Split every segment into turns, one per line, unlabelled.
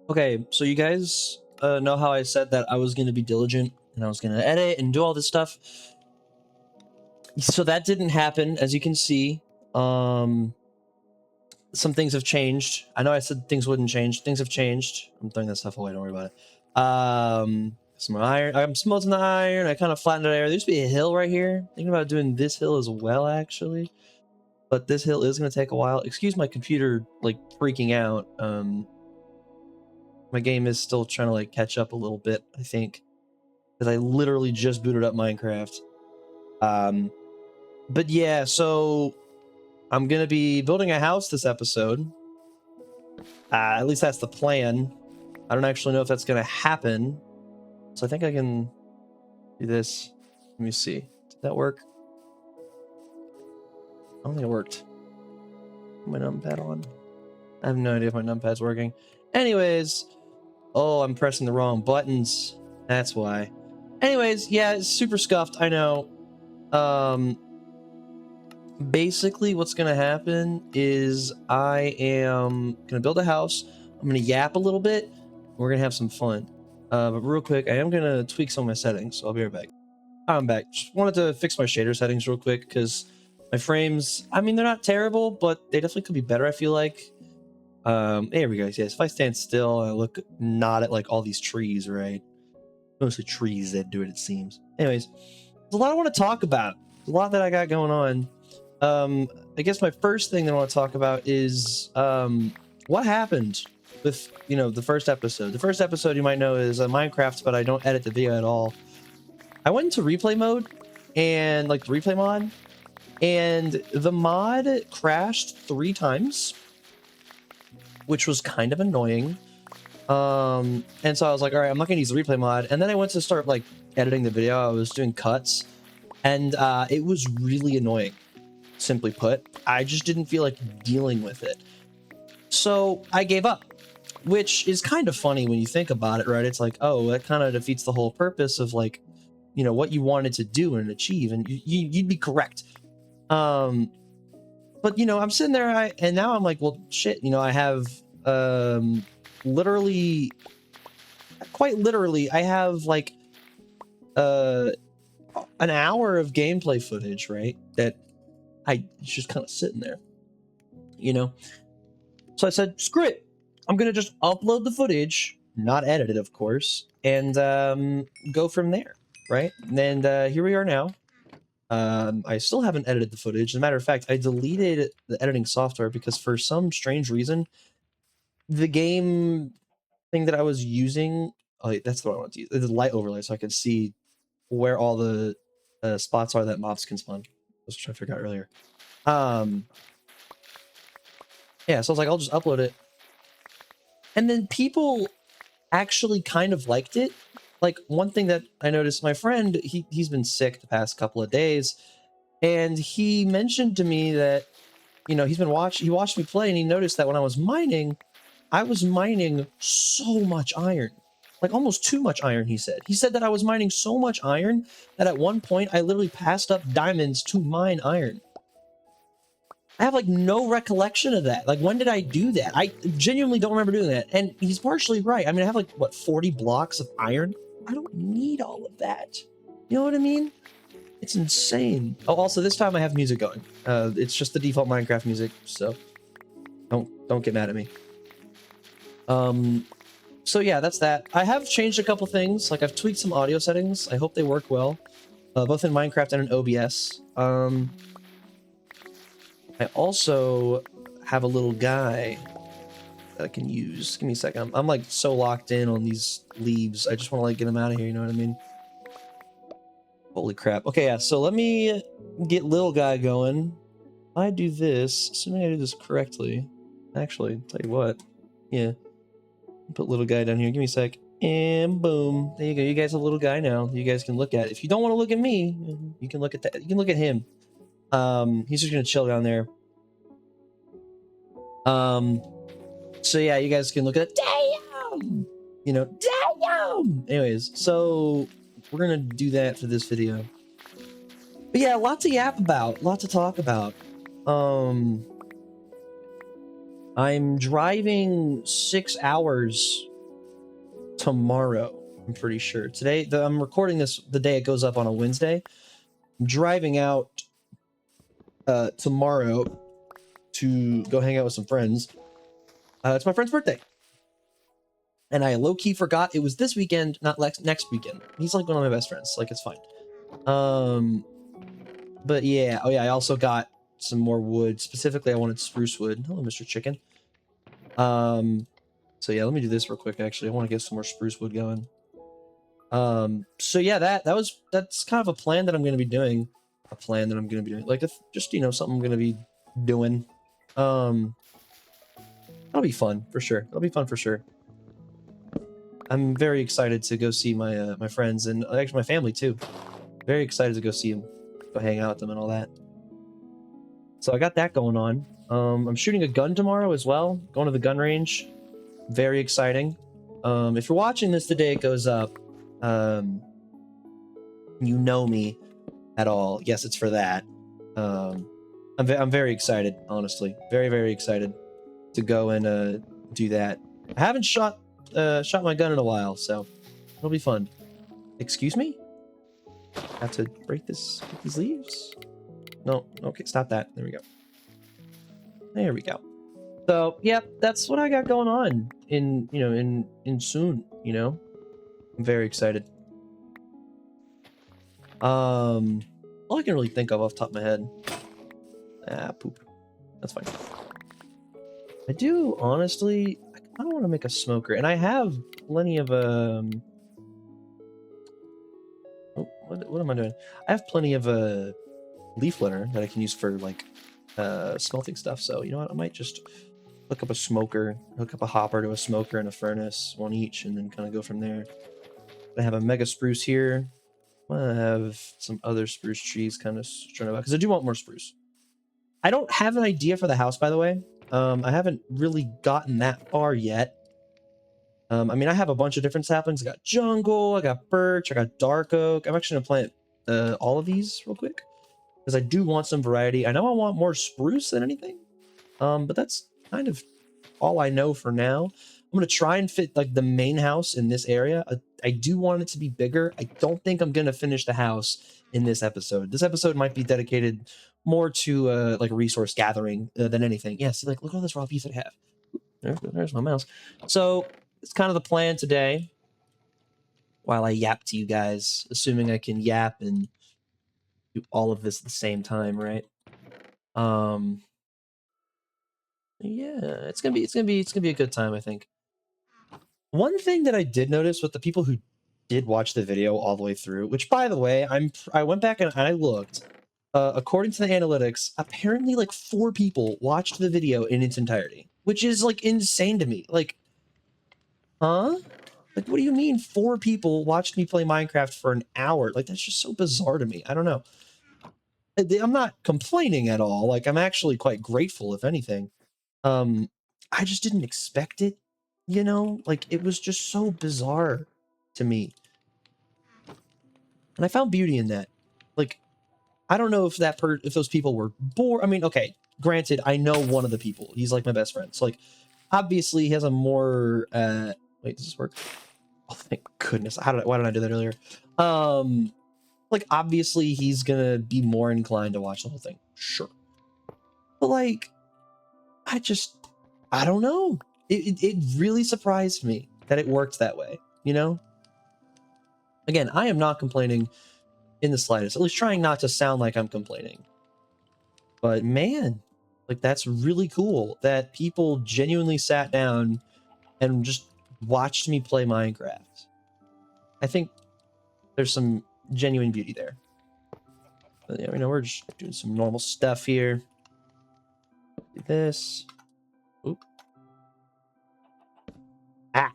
Okay, so you guys know how I said that I was going to be diligent and I was going to edit and do all this stuff. So that didn't happen, as you can see. Some things have changed. I know I said things wouldn't change. Things have changed. I'm throwing that stuff away. Don't worry about it. Some iron. I'm smelting the iron. I kind of flattened it out. There used to be a hill right here. Thinking about doing this hill as well, actually. But this hill is going to take a while. Excuse my computer, like, freaking out. My game is still trying to, like, catch up a little bit, I think. Because I literally just booted up Minecraft. But yeah, so I'm going to be building a house this episode. At least that's the plan. I don't actually know if that's going to happen. So I think I can do this. Let me see. Did that work? I don't think it worked. My numpad on. I have no idea if my numpad's working. Anyways. Oh, I'm pressing the wrong buttons. That's why. Anyways, yeah, it's super scuffed. I know. Basically what's going to happen is I am going to build a house. I'm going to yap a little bit. We're going to have some fun. But real quick, I am going to tweak some of my settings. So I'll be right back. I'm back. Just wanted to fix my shader settings real quick because my frames, I mean, they're not terrible, but they definitely could be better, I feel like. There we go. Yes, if I stand still and I look not at like all these trees, right? Mostly trees that do it, it seems. Anyways, there's a lot I want to talk about. There's a lot that I got going on. I guess my first thing that I want to talk about is what happened with, you know, the first episode. The first episode, you might know, is Minecraft, but I don't edit the video at all. I went into replay mode and like the replay mod, and the mod crashed 3 times, which was kind of annoying. And so I was like, all right, I'm not gonna use the replay mod. And then I went to start like editing the video. I was doing cuts, and it was really annoying. Simply put, I just didn't feel like dealing with it. So I gave up, which is kind of funny when you think about it, right? It's like, oh, that kind of defeats the whole purpose of like, you know, what you wanted to do and achieve, and you'd be correct. But you know, I'm sitting there, and now I'm like, well, shit, you know, I have literally, quite literally, I have like an hour of gameplay footage, right? That I just kind of sitting there, you know? So I said, screw it. I'm going to just upload the footage, not edit it, of course, and go from there, right? And here we are now. I still haven't edited the footage. As a matter of fact, I deleted the editing software because for some strange reason, the game thing that I was using, oh, that's what I want to use, the light overlay, so I can see where all the spots are that mobs can spawn. I was trying to figure out earlier. Yeah, so I was like, I'll just upload it. And then people actually kind of liked it. Like, one thing that I noticed, my friend, he's been sick the past couple of days, and he mentioned to me that, you know, he watched me play, and he noticed that when I was mining so much iron. Like, almost too much iron, he said. He said that I was mining so much iron that at one point I literally passed up diamonds to mine iron. I have like no recollection of that. Like, when did I do that? I genuinely don't remember doing that. And he's partially right. I mean, I have like, what, 40 blocks of iron? I don't need all of that. You know what I mean? It's insane. Oh, also, this time I have music going. It's just the default Minecraft music, so don't get mad at me. So yeah, that's that. I have changed a couple things. Like, I've tweaked some audio settings. I hope they work well, both in Minecraft and in OBS. I also have a little guy that I can use. Give me a second. I'm like so locked in on these leaves. I just want to like get them out of here. You know what I mean? Holy crap. Okay, yeah. So let me get little guy going. If I do this, assuming I do this correctly. Actually, tell you what. Yeah. Put little guy down here. Give me a sec. And boom. There you go. You guys have a little guy now. You guys can look at. If you don't want to look at me, you can look at that. You can look at him. He's just gonna chill down there. So yeah, you guys can look at it. Damn! You know, damn! Anyways, so we're gonna do that for this video. But yeah, lots to yap about, lots to talk about. I'm driving 6 hours tomorrow. I'm pretty sure. Today, I'm recording this the day it goes up on a Wednesday. I'm driving out tomorrow to go hang out with some friends. It's my friend's birthday. And I low-key forgot it was this weekend, not next weekend. He's like one of my best friends. Like, it's fine. But yeah. Oh, yeah, I also got some more wood. Specifically, I wanted spruce wood. Hello, Mr. Chicken. So yeah, let me do this real quick, actually. I want to get some more spruce wood going. So yeah, that's kind of a plan that I'm going to be doing. Like, just, you know, something I'm going to be doing. That'll be fun, for sure. That'll be fun, for sure. I'm very excited to go see my my friends and actually my family too. Very excited to go see them, go hang out with them and all that. So I got that going on. I'm shooting a gun tomorrow as well. Going to the gun range. Very exciting. If you're watching this the day it goes up, you know me at all. Yes, it's for that. I'm very excited, honestly. Very, very excited to go and do that. I haven't shot my gun in a while, so it'll be fun. Excuse me? I have to break these leaves? No, okay, stop that. There we go. There we go. So, yeah, that's what I got going on in soon, you know? I'm very excited. All I can really think of off the top of my head. Poop. That's fine. I do, honestly, I kind of want to make a smoker, and I have plenty of, oh, what am I doing? I have plenty of, leaf litter that I can use for, like, smelting stuff, so, you know what, I might just hook up a smoker, hook up a hopper to a smoker and a furnace, one each, and then kind of go from there. I have a mega spruce here. I'm gonna have some other spruce trees kind of strewn about, because I do want more spruce. I don't have an idea for the house, by the way. I haven't really gotten that far yet. I mean, I have a bunch of different saplings. I got jungle, I got birch, I got dark oak. I'm actually gonna plant all of these real quick because I do want some variety. I know I want more spruce than anything, but that's kind of all I know for now. I'm gonna try and fit like the main house in this area. I do want it to be bigger. I don't think I'm gonna finish the house in this episode. This episode might be dedicated more to like resource gathering than anything. Yeah, see, like, look at all this raw beef that I have. There's my mouse. So it's kind of the plan today. While I yap to you guys, assuming I can yap and do all of this at the same time, right? Yeah, it's gonna be a good time, I think. One thing that I did notice with the people who did watch the video all the way through, which, by the way, I went back and I looked. According to the analytics, apparently like 4 people watched the video in its entirety, which is like insane to me. Like, huh? Like, what do you mean 4 people watched me play Minecraft for an hour? Like, that's just so bizarre to me. I don't know. I'm not complaining at all. Like, I'm actually quite grateful, if anything. I just didn't expect it, you know? Like, it was just so bizarre to me. And I found beauty in that. Like, I don't know if if those people were bored. I mean, okay, granted, I know one of the people. He's like my best friend. So, like, obviously he has a more wait, does this work? Oh, thank goodness. Why did I do that earlier? Like, obviously he's gonna be more inclined to watch the whole thing. Sure. But like, I don't know. It really surprised me that it worked that way, you know? Again, I am not complaining in the slightest, at least trying not to sound like I'm complaining. But man, like, that's really cool that people genuinely sat down and just watched me play Minecraft. I think there's some genuine beauty there. But yeah, you know, we're just doing some normal stuff here. Do this. Oop. Ah.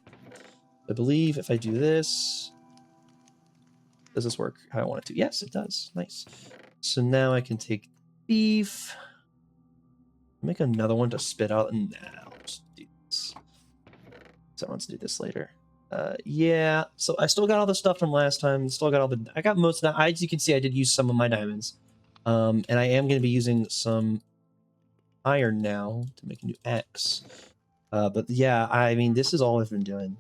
I believe if I do this, does this work how I want it to? Yes, it does. Nice. So now I can take beef, make another one to spit out, and now just do this. So I want to do this later. Yeah, so I still got all the stuff from last time. I got most of that. As you can see, I did use some of my diamonds. And I am going to be using some iron now to make a new axe. But yeah, I mean, this is all I've been doing.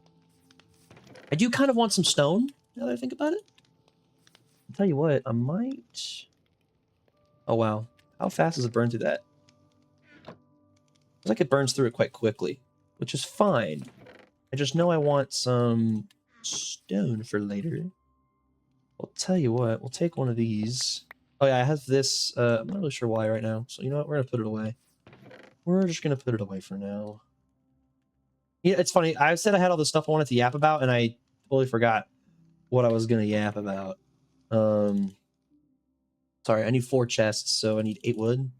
I do kind of want some stone, now that I think about it. I'll tell you what, I might... Oh, wow. How fast does it burn through that? Looks like it burns through it quite quickly, which is fine. I just know I want some stone for later. I'll tell you what, we'll take one of these. Oh yeah, I have this, I'm not really sure why right now. So you know what, we're gonna put it away. We're just gonna put it away for now. Yeah, it's funny, I said I had all the stuff I wanted to yap about, and I totally forgot what I was gonna yap about. Sorry, I need 4 chests, so I need 8 wood.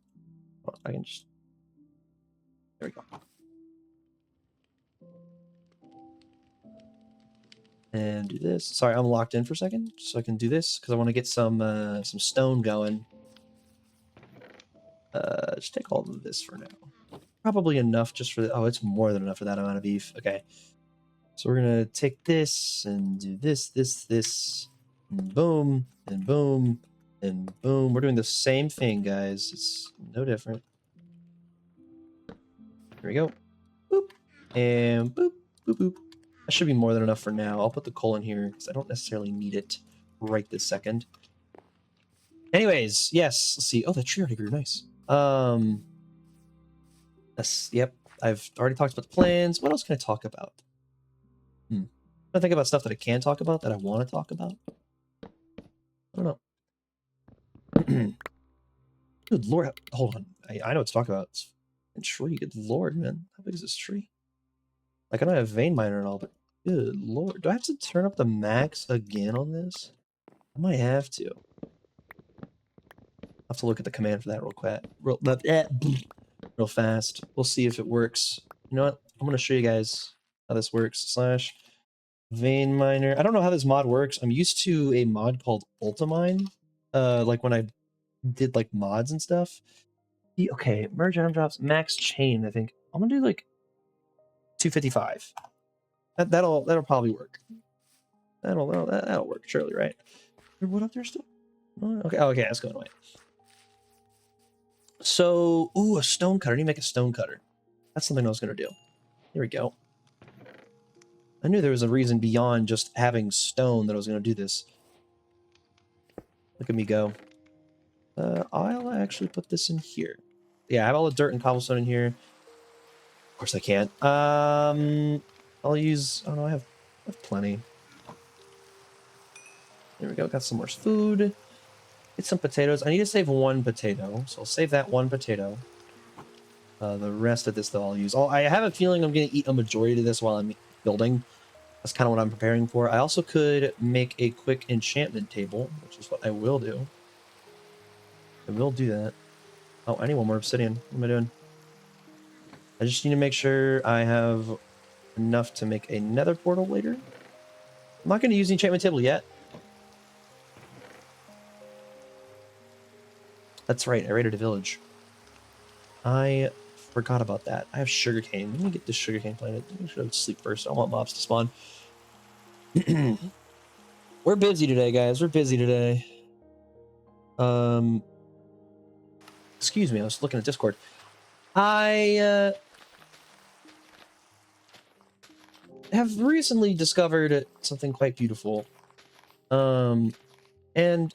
Oh, I can just... There we go. And do this. Sorry, I'm locked in for a second, so I can do this, because I want to get some stone going. Just take all of this for now. Probably enough just for the... Oh, it's more than enough for that amount of beef. Okay. So we're going to take this, and do this, and boom, and boom, and boom. We're doing the same thing, guys. It's no different. Here we go. Boop. And boop, boop, boop. That should be more than enough for now. I'll put the coal in here because I don't necessarily need it right this second. Anyways, yes. Let's see. Oh, that tree already grew. Nice. Yep. I've already talked about the plans. What else can I talk about? I think about stuff that I can talk about that I want to talk about. I don't know. Good lord. Hold on. I know what to talk about. It's a tree. Good lord, man. How big is this tree? Like, I don't have vein miner and all, but good lord. Do I have to turn up the max again on this? I might have to. I'll have to look at the command for that real fast. We'll see if it works. You know what? I'm going to show you guys how this works. / vein miner. I don't know how this mod works. I'm used to a mod called Ultimine. Like when I did like mods and stuff. Okay, merge item drops, max chain, I think. I'm going to do like 255. That'll probably work. That'll work, surely, right? Is wood up there still? Okay, okay, that's going away. So, ooh, a stone cutter. I need to make a stone cutter. That's something I was going to do. Here we go. I knew there was a reason beyond just having stone that I was going to do this. Look at me go. I'll actually put this in here. Yeah, I have all the dirt and cobblestone in here. Of course I can't. I'll use... Oh, no, I have plenty. There we go. Got some more food. Get some potatoes. I need to save 1 potato, so I'll save that 1 potato. The rest of this, though, I'll use. I have a feeling I'm going to eat a majority of this while I'm building. That's kind of what I'm preparing for. I also could make a quick enchantment table, which is what I will do. I will do that. Oh, I need 1 more obsidian. What am I doing? I just need to make sure I have enough to make a nether portal later. I'm not going to use the enchantment table yet. That's right, I raided a village. I forgot about that. I have sugarcane. Let me get this sugarcane planted. I should sleep first. I want mobs to spawn. We're busy today, guys. We're busy today. Excuse me, I was looking at Discord. I have recently discovered something quite beautiful. And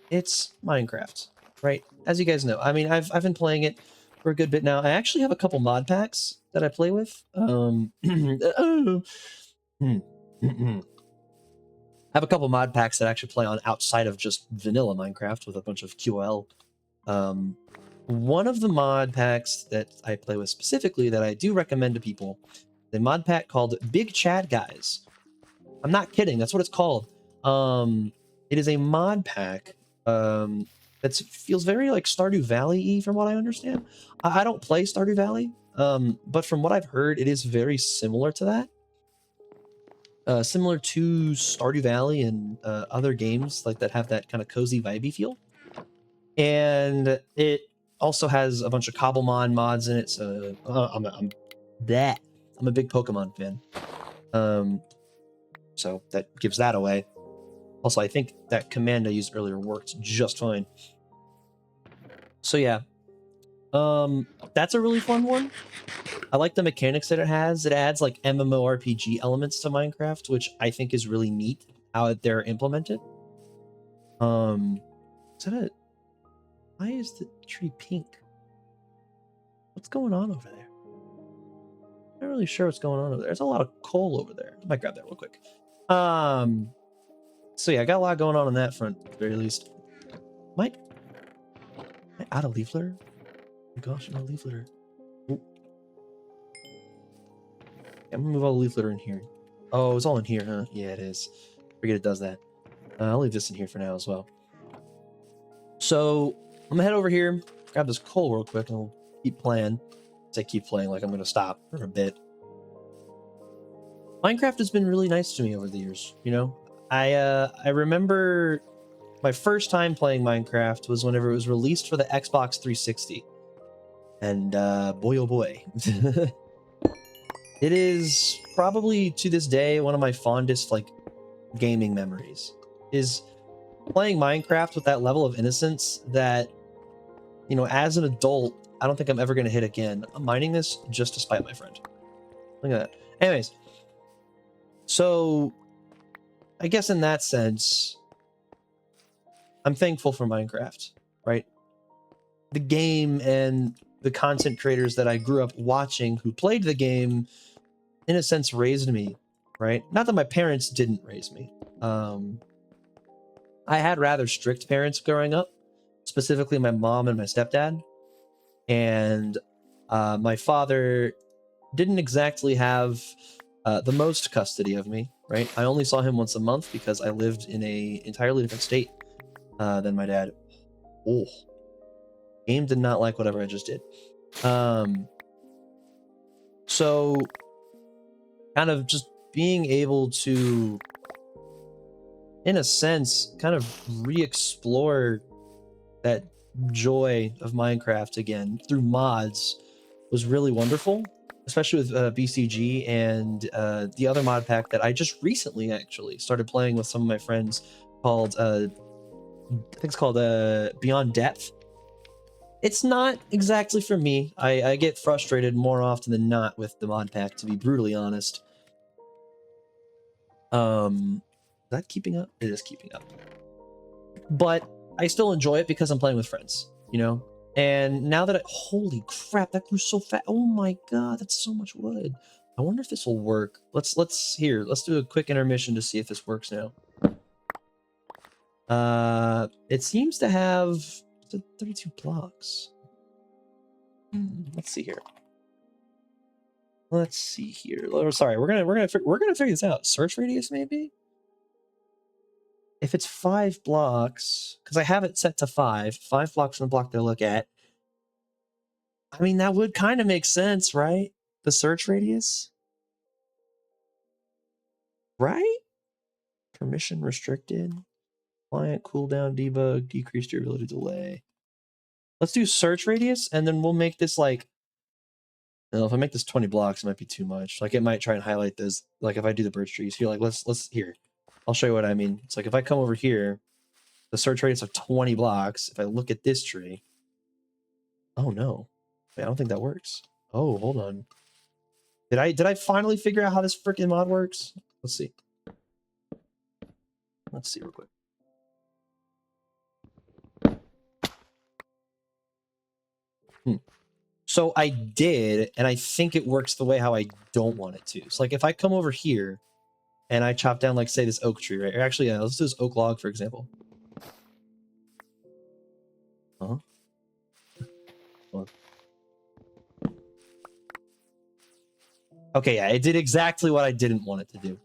it's Minecraft, right? As you guys know. I mean, I've been playing it for a good bit now. I actually have a couple mod packs that I play with. I have a couple mod packs that I actually play on outside of just vanilla Minecraft with a bunch of QL. One of the mod packs that I play with specifically that I do recommend to people, the mod pack called Big Chat Guys. I'm not kidding. That's what it's called. It is a mod pack that feels very like Stardew Valley-y from what I understand. I don't play Stardew Valley, but from what I've heard, it is very similar to that. Similar to Stardew Valley and other games like that have that kind of cozy vibey feel. And it also has a bunch of Cobblemon mods in it, so I'm a big Pokemon fan. So that gives that away. Also, I think that command I used earlier worked just fine. So yeah, That's a really fun one. I like the mechanics that it has. It adds like MMORPG elements to Minecraft, which I think is really neat how they're implemented. Is that it? Why is the tree pink? What's going on over there? I'm not really sure what's going on over there. There's a lot of coal over there. I might grab that real quick. So yeah, I got a lot going on that front, at the very least. Am I out of leaf litter? Oh my gosh, I'm out of leaf litter. Ooh. I'm gonna move all the leaf litter in here. Oh, it's all in here, huh? Yeah, it is. Forget it does that. I'll leave this in here for now as well. So I'm gonna head over here, grab this coal real quick, and we'll keep playing. As I keep playing, like I'm gonna stop for a bit. Minecraft has been really nice to me over the years. You know, I remember my first time playing Minecraft was whenever it was released for the Xbox 360, and boy oh boy, it is probably to this day one of my fondest like gaming memories. Is playing Minecraft with that level of innocence that, you know, as an adult, I don't think I'm ever going to hit again. I'm mining this just to spite my friend. Look at that. Anyways, so I guess in that sense, I'm thankful for Minecraft, right? The game and the content creators that I grew up watching who played the game, in a sense, raised me, right? Not that my parents didn't raise me. I had rather strict parents growing up, specifically my mom and my stepdad. And my father didn't exactly have the most custody of me, right? I only saw him once a month because I lived in a entirely different state than my dad. Oh, game did not like whatever I just did. So kind of just being able to, in a sense, kind of re-explore that joy of Minecraft again through mods was really wonderful, especially with BCG and the other mod pack that I just recently actually started playing with some of my friends called, I think it's called Beyond Depth. It's not exactly for me. I get frustrated more often than not with the mod pack, to be brutally honest. Is that keeping up? It is keeping up. But I still enjoy it because I'm playing with friends, you know? And now that holy crap, that grew so fast. Oh my god, that's so much wood. I wonder if this will work. Let's do a quick intermission to see if this works now. It seems to have 32 blocks. Let's see here. Let's see here. Oh, sorry, we're gonna figure this out. Search radius, maybe? If it's 5 blocks, because I have it set to 5 blocks from the block to look at. I mean, that would kind of make sense, right? The search radius? Right? Permission restricted. Client cooldown debug, decreased durability delay. Let's do search radius, and then we'll make this like, if I make this 20 blocks, it might be too much. Like, it might try and highlight those. Like, if I do the birch trees here, like, let's here. I'll show you what I mean. It's like, if I come over here, the search radius of 20 blocks. If I look at this tree, oh no, wait, I don't think that works. Oh, hold on. Did I finally figure out how this freaking mod works? Let's see. Let's see real quick. So I did, and I think it works the way how I don't want it to. So like if I come over here and I chop down, like, say, this oak tree, right? Or actually, yeah, let's do this oak log, for example. Huh? Okay, yeah, it did exactly what I didn't want it to do.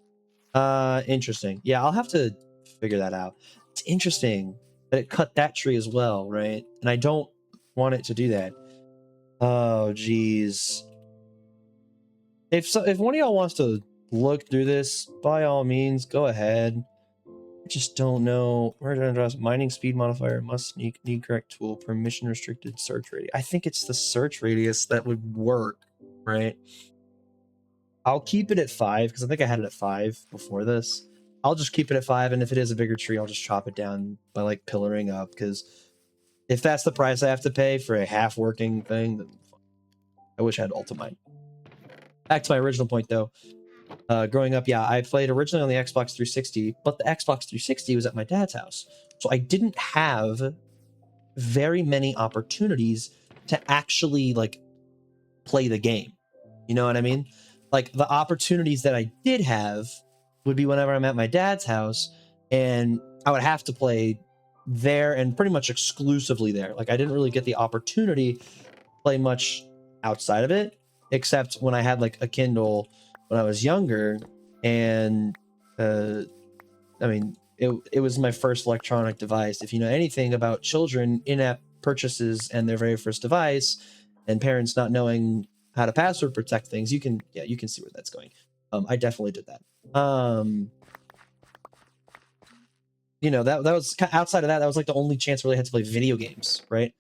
Interesting. Yeah, I'll have to figure that out. It's interesting that it cut that tree as well, right? And I don't want it to do that. Oh, geez. If one of y'all wants to look through this, by all means, go ahead. I just don't know. Where did I address mining speed modifier? Must need correct tool. Permission restricted search radius. I think it's the search radius that would work, right? I'll keep it at 5 because I think I had it at 5 before this. I'll just keep it at 5, and if it is a bigger tree, I'll just chop it down by like pillaring up because If that's the price I have to pay for a half-working thing, then I wish I had Ultimate. Back to my original point, though. Growing up, yeah, I played originally on the Xbox 360, but the Xbox 360 was at my dad's house. So I didn't have very many opportunities to actually, like, play the game. You know what I mean? Like, the opportunities that I did have would be whenever I'm at my dad's house, and I would have to play there and pretty much exclusively there. Like, I didn't really get the opportunity to play much outside of it, except when I had, like, a Kindle when I was younger, and I mean, it was my first electronic device. If you know anything about children, in-app purchases and their very first device, and parents not knowing how to password protect things, you can see where that's going. I definitely did that. You know, that was outside of that. That was like the only chance I really had to play video games, right?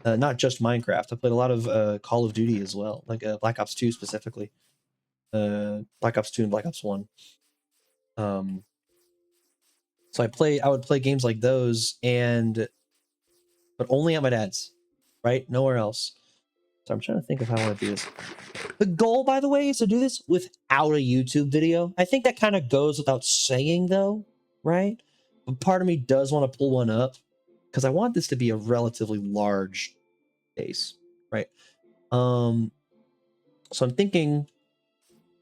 Not just Minecraft. I played a lot of Call of Duty as well, like Black Ops 2 specifically. Black Ops 2 and Black Ops 1. So I would play games like those, but only at my dad's, right? Nowhere else. So I'm trying to think of how I want to do this. The goal, by the way, is to do this without a YouTube video. I think that kind of goes without saying, though, right? But part of me does want to pull one up because I want this to be a relatively large base, right? So I'm thinking,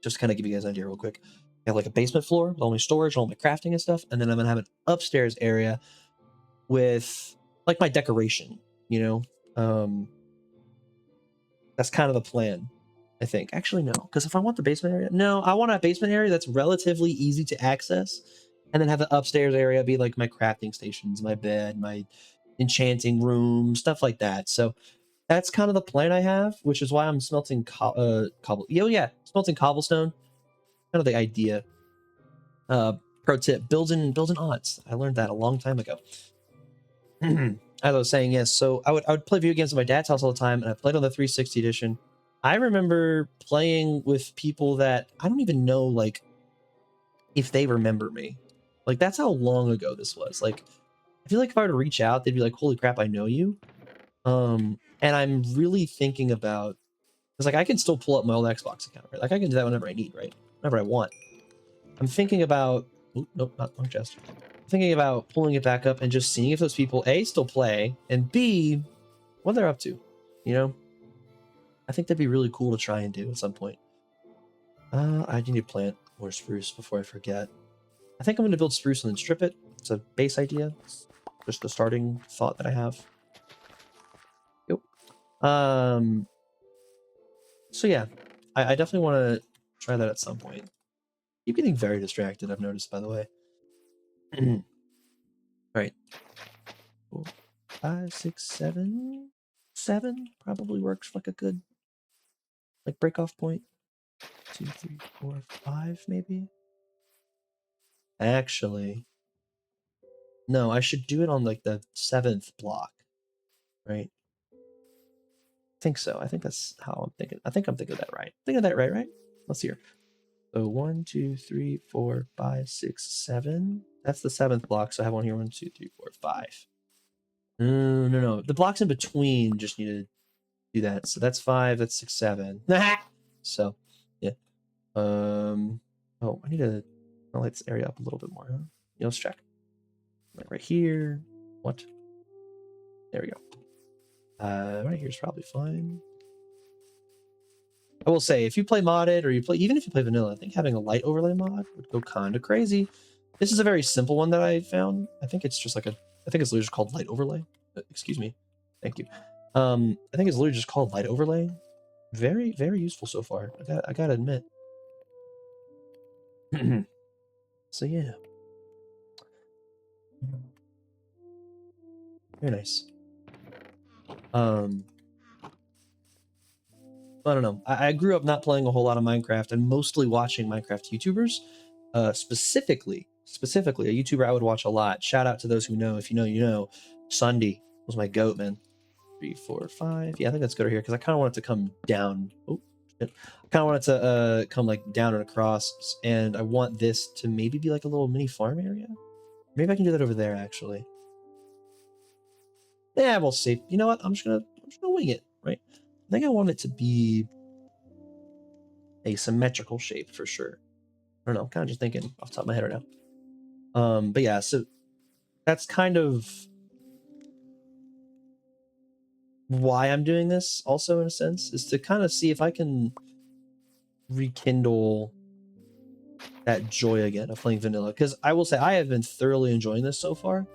just kind of give you guys an idea real quick. I have like a basement floor with all my storage, all my crafting and stuff, and then I'm gonna have an upstairs area with like my decoration, you know. That's kind of the plan, I think. Actually, no, because if I want the basement area, no, I want a basement area that's relatively easy to access, and then have the upstairs area be like my crafting stations, my bed, my enchanting room, stuff like that. So that's kind of the plan I have, which is why I'm smelting smelting cobblestone. Kind of the idea. Pro tip: build in odds. I learned that a long time ago. As I was saying, yes. So I would play video games at my dad's house all the time, and I played on the 360 edition. I remember playing with people that I don't even know, like, if they remember me. Like, that's how long ago this was. Like, I feel like if I were to reach out, they'd be like, "Holy crap, I know you." And I'm really thinking about, because like I can still pull up my old Xbox account, right? Like I can do that whenever I need, right? Whenever I want. I'm thinking about, nope, not wrong chest. Thinking about pulling it back up and just seeing if those people A, still play, and B, what they're up to. You know, I think that'd be really cool to try and do at some point. I need to plant more spruce before I forget. I think I'm going to build spruce and then strip it. It's a base idea. It's just the starting thought that I have. Yep. So yeah, I definitely want to try that at some point. Keep getting very distracted, I've noticed, by the way. All right. 4, 5, 6, 7. 7 probably works like a good, like, break off point. 2, 3, 4, 5, maybe. Actually, no, I should do it on like the 7th block, right? I think so. I think that's how I'm thinking. I think I'm thinking of that right. Think of that right? Let's see here. So 1, 2, 3, 4, 5, 6, 7. That's the 7th block. So I have one here. 1, 2, 3, 4, 5. No. The blocks in between just need to do that. So that's 5. That's 6, 7. So yeah. Oh, I need to light this area up a little bit more. Huh? Yeah, let's check. Like right here. What? There we go. Right here's probably fine. I will say, if you play modded or even if you play vanilla, I think having a light overlay mod would go kind of crazy. This is a very simple one that I found. I think it's just like I think it's literally just called light overlay. Excuse me. Thank you. I think it's literally just called light overlay. Very, very useful so far. I gotta admit. So yeah. Very nice. I don't know. I grew up not playing a whole lot of Minecraft and mostly watching Minecraft YouTubers. Specifically, a YouTuber I would watch a lot. Shout out to those who know. If you know, you know. Sunday was my goat, man. 3, 4, 5. Yeah, I think that's good here because I kind of want it to come down. Oh, shit. I kind of want it to come like down and across, and I want this to maybe be like a little mini farm area. Maybe I can do that over there, actually. Yeah, we'll see. You know what? I'm just gonna wing it, right? I think I want it to be a symmetrical shape for sure. I don't know. I'm kind of just thinking off the top of my head right now. But yeah, so that's kind of why I'm doing this also in a sense, is to kind of see if I can rekindle that joy again of playing vanilla. Because I will say I have been thoroughly enjoying this so far.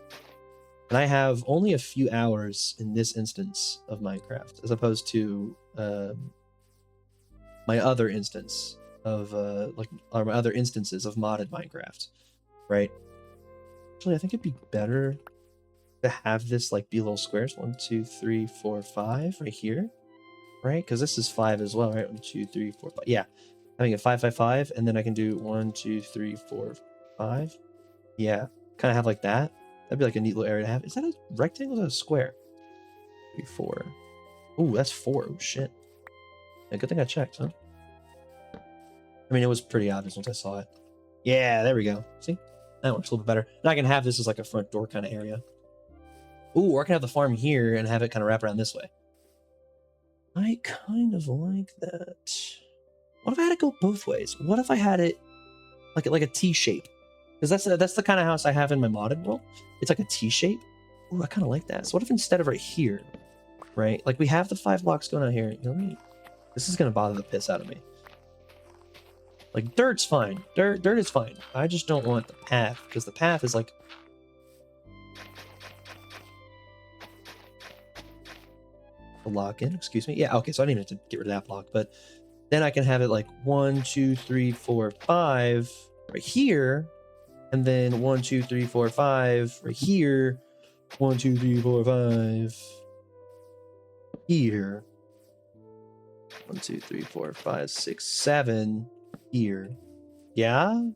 And I have only a few hours in this instance of Minecraft, as opposed to my other instance of or my other instances of modded Minecraft, right? Actually, I think it'd be better to have this like be little squares. 1, 2, 3, 4, 5 right here, right? Because this is 5 as well, right? 1, 2, 3, 4, 5. Yeah, having a 5, 5, 5, and then I can do 1, 2, 3, 4, 5. Yeah, kind of have like that. That'd be like a neat little area to have. Is that a rectangle or a square? 3, 4. Ooh, that's 4. Oh shit. Yeah, good thing I checked, huh? I mean, it was pretty obvious once I saw it. Yeah, there we go. See? That works a little bit better. Now I can have this as like a front door kind of area. Ooh, or I can have the farm here and have it kind of wrap around this way. I kind of like that. What if I had it go both ways? What if I had it like a T shape? Because that's the kind of house I have in my modded world. It's like a T shape. Ooh, I kind of like that. So what if instead of right here, right? Like we have the 5 blocks going on here. You know, this is gonna bother the piss out of me. Like dirt's fine. Dirt is fine. I just don't want the path because the path is like a lock in. Excuse me. Yeah. Okay. So I needed to get rid of that block, but then I can have it like 1, 2, 3, 4, 5 right here, and then 1, 2, 3, 4, 5 right here. 1, 2, 3, 4, 5 here. 1, 2, 3, 4, 5, 6, 7 here. Yeah, I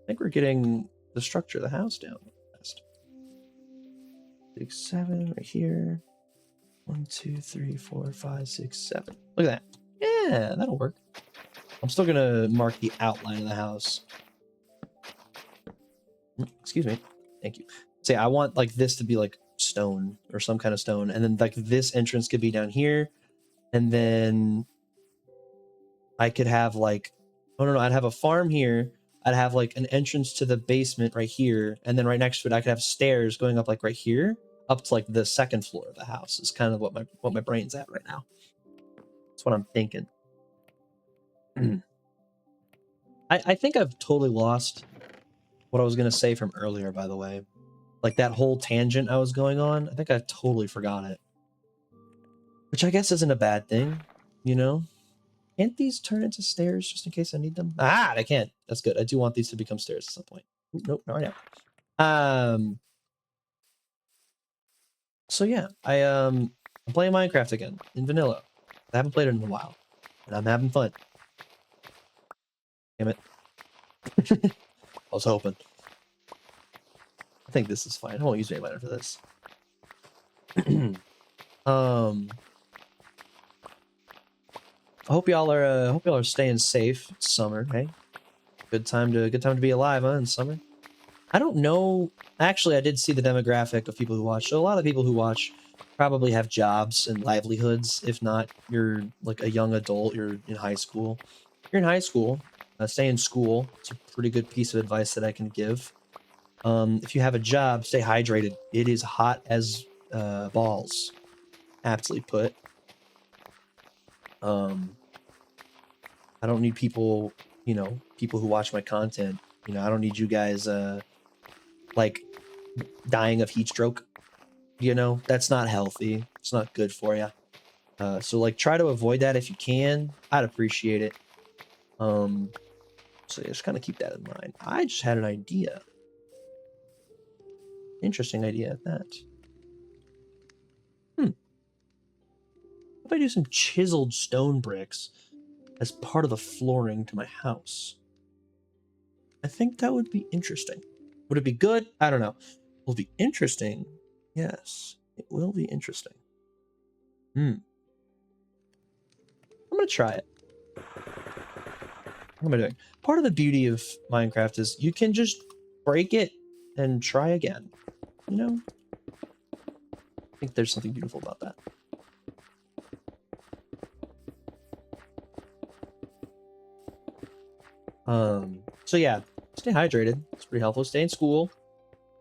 think we're getting the structure of the house down. 6, 7 right here. 1, 2, 3, 4, 5, 6, 7. Look at that. Yeah, that'll work. I'm still gonna mark the outline of the house. Excuse me. Thank you. Say I want like this to be like stone or some kind of stone, and then like this entrance could be down here, and then I could have like, oh no, I'd have a farm here. I'd have like an entrance to the basement right here, and then right next to it I could have stairs going up like right here, up to like the second floor of the house. Is kind of what my brain's at right now. That's what I'm thinking. I think I've totally lost what I was gonna say from earlier, by the way. Like that whole tangent I was going on, I think I totally forgot it. Which I guess isn't a bad thing, you know? Can't these turn into stairs just in case I need them? Ah, they can. That's good. I do want these to become stairs at some point. Ooh, nope, not right now. So yeah, I'm playing Minecraft again in vanilla. I haven't played it in a while, and I'm having fun. Damn it. I was hoping. I think this is fine. I won't use any miner for this. I hope y'all are staying safe. It's summer, hey? Good time to be alive, huh? In summer. I don't know. Actually, I did see the demographic of people who watch. So a lot of people who watch probably have jobs and livelihoods. If not, you're like a young adult. You're in high school. You're in high school. Stay in school. It's a pretty good piece of advice that I can give. If you have a job, stay hydrated. It is hot as balls. Aptly put. I don't need people, people who watch my content. I don't need you guys like dying of heat stroke. That's not healthy. It's not good for you. So like try to avoid that if you can. I'd appreciate it. So just kind of keep that in mind. I just had an idea. Interesting idea at that. If I do some chiseled stone bricks as part of the flooring to my house, I think that would be interesting. Would it be good? I don't know. Will it be interesting? Yes, it will be interesting. I'm gonna try it. What am I doing? Part of the beauty of Minecraft is you can just break it and try again. You think there's something beautiful about that. So yeah, stay hydrated. It's pretty helpful. Stay in school.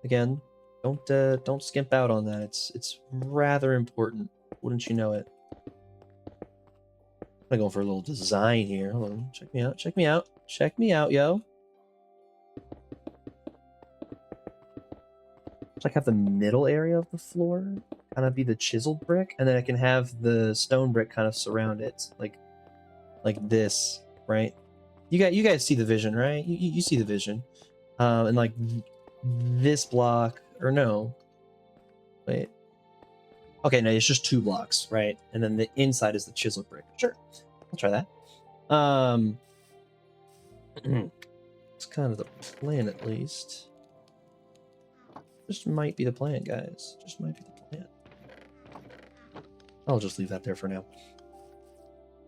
Again, don't skimp out on that. It's rather important. Wouldn't you know it? I'm going for a little design here. Hold on. Check me out. Check me out. Check me out, yo. It's like have the middle area of the floor kind of be the chiseled brick, and then I can have the stone brick kind of surround it, like this, right? You guys see the vision, right? You see the vision, and like this block, or no, wait. Okay, no, it's just 2 blocks, right? And then the inside is the chiseled brick. Sure, I'll try that. It's kind of the plan, at least. Just might be the plan, guys. Just might be the plan. I'll just leave that there for now.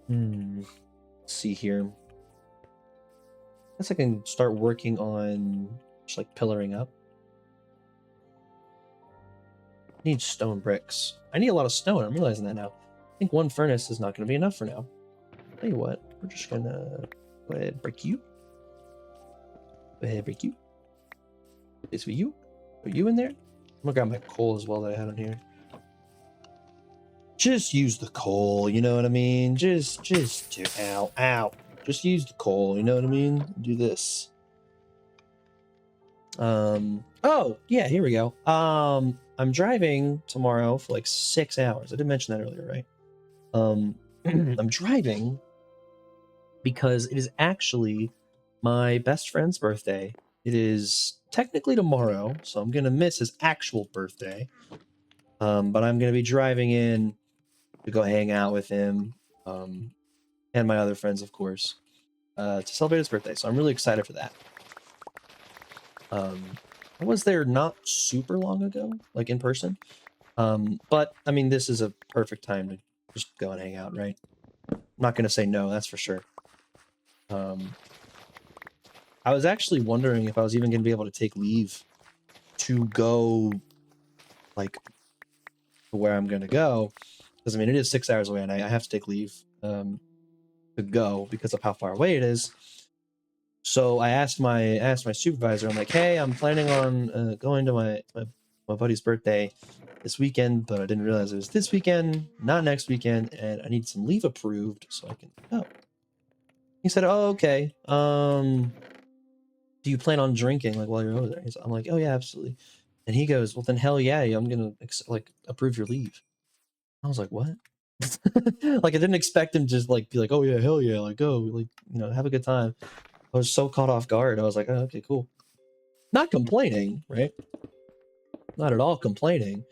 Let's see here. I guess I can start working on just like pillaring up. I need stone bricks. I need a lot of stone. I'm realizing that now. I think 1 furnace is not going to be enough for now. Tell you what, we're just going to go ahead and break you. Go ahead and break you. This for you. Put you in there. I'm going to grab my coal as well that I had on here. Just use the coal, you know what I mean? Just do, ow. Just use the coal, you know what I mean? Do this. Oh, yeah, here we go. I'm driving tomorrow for like 6 hours. I didn't mention that earlier, right? I'm driving because it is actually my best friend's birthday. It is technically tomorrow, so I'm gonna miss his actual birthday. But I'm gonna be driving in to go hang out with him, and my other friends, of course, to celebrate his birthday. So I'm really excited for that. I was there not super long ago, like in person. But I mean, this is a perfect time to just go and hang out, right? I'm not gonna say no, that's for sure. I was actually wondering if I was even gonna be able to take leave to go, like, to where I'm gonna go, because I mean, it is 6 hours away, and I have to take leave to go because of how far away it is. So I asked my supervisor. I'm like, hey, I'm planning on going to my buddy's birthday this weekend, but I didn't realize it was this weekend, not next weekend, and I need some leave approved so I can go. He said, oh, okay. Do you plan on drinking like while you're over there? I'm like, oh yeah, absolutely. And he goes, well then hell yeah, I'm gonna like approve your leave. I was like, what? Like I didn't expect him to just like be like, oh yeah, hell yeah, like go, like, you know, have a good time. I was so caught off guard. I was like, oh, okay, cool. Not complaining, right? Not at all complaining.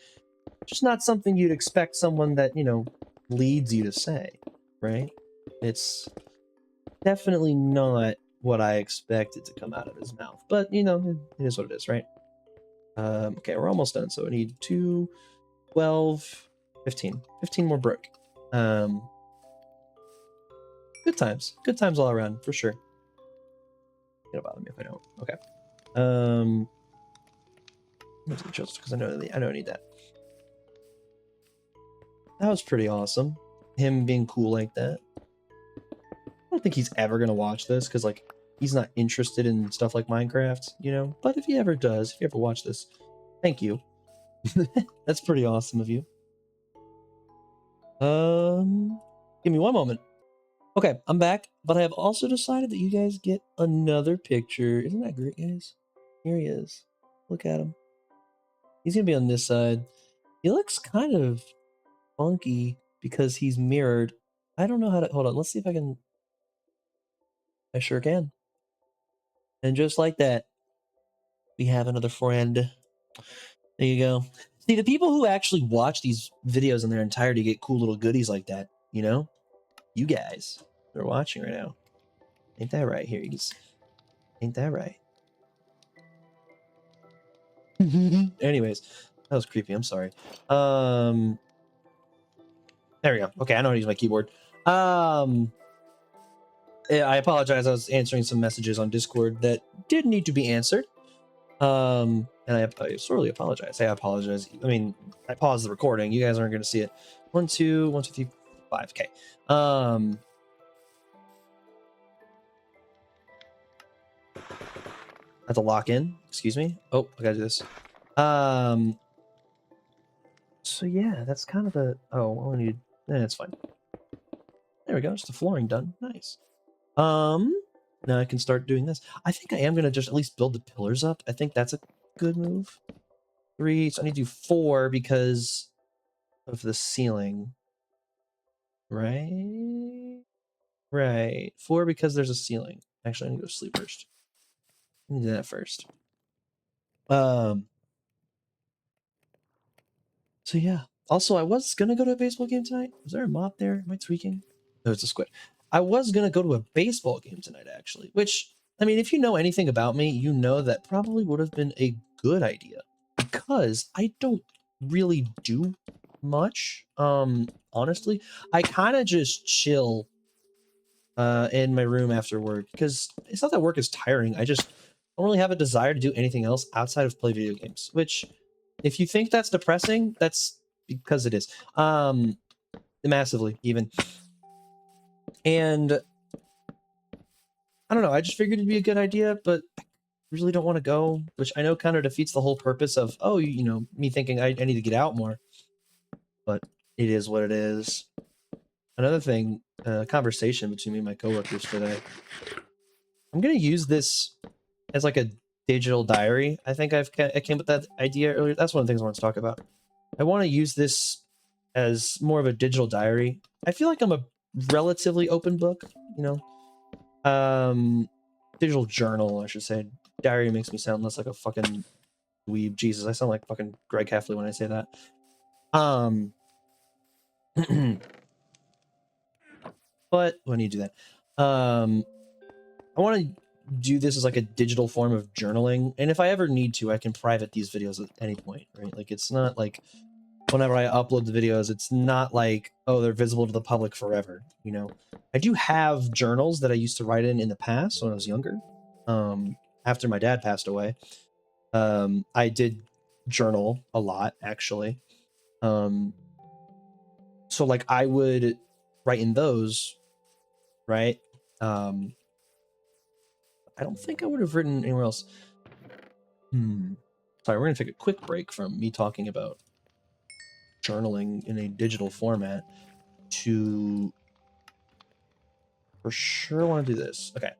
Just not something you'd expect someone that, you know, leads you to say, right? It's definitely not what I expected to come out of his mouth. But, you know, it is what it is, right? Okay, we're almost done. So I need 2, 12, 15. 15 more brick. Good times. Good times all around, for sure. It'll bother me if I don't. Okay. Just because I know I need that. That was pretty awesome. Him being cool like that. I don't think he's ever gonna watch this because like he's not interested in stuff like Minecraft, you know. But if he ever does, if you ever watch this, thank you. That's pretty awesome of you. Give me 1 moment. Okay, I'm back, but I have also decided that you guys get another picture. Isn't that great, guys? Here he is. Look at him. He's gonna be on this side. He looks kind of funky because he's mirrored. I don't know how to, hold on, let's see if I can. I sure can. And just like that, we have another friend. There you go. See, the people who actually watch these videos in their entirety get cool little goodies like that, you know? You guys that are watching right now. Ain't that right? Here, ain't that right? Anyways, that was creepy. I'm sorry. There we go. Okay, I know how to use my keyboard. Yeah, I apologize. I was answering some messages on Discord that did need to be answered. And I sorely apologize. I apologize. I mean, I paused the recording. You guys aren't going to see it. 1, 2, 1, 2, 3, 5. Okay. I have to lock in. Excuse me. Oh, I gotta do this. So yeah, that's kind of the. Oh, I need. It's fine. There we go. Just the flooring done. Nice. Now I can start doing this. I think I am gonna just at least build the pillars up. I think that's a good move. 3. So I need to do 4 because of the ceiling. Right. Right. 4 because there's a ceiling. Actually, I need to go sleep first. I need to do that first. So yeah. Also, I was gonna go to a baseball game tonight. Was there a moth there? Am I tweaking? No, it's a squid. I was gonna go to a baseball game tonight, actually. Which, I mean, if you know anything about me, you know that probably would have been a good idea. Because I don't really do much. Honestly. I kind of just chill in my room after work. Because it's not that work is tiring. I just don't really have a desire to do anything else outside of play video games. Which, if you think that's depressing, that's because it is. Massively, even. And I don't know, I just figured it'd be a good idea, but I really don't want to go, which I know kind of defeats the whole purpose of, oh, you know, me thinking I need to get out more. But it is what it is. Another thing, conversation between me and my coworkers today. I'm going to use this as like a digital diary. I think I came with that idea earlier. That's one of the things I want to talk about. I want to use this as more of a digital diary. I feel like I'm a relatively open book, you know. Digital journal, I should say. Diary makes me sound less like a fucking weeb. Jesus, I sound like fucking Greg Heffley when I say that. But when you do that, I want to do this as like a digital form of journaling, and if I ever need to, I can private these videos at any point, right? Like, it's not like whenever I upload the videos, it's not like, oh, they're visible to the public forever, you know. I do have journals that I used to write in the past when I was younger. After my dad passed away, I did journal a lot, actually. So like I would write in those, right? I don't think I would have written anywhere else. Sorry, we're gonna take a quick break from me talking about journaling in a digital format to for sure want to do this. Okay.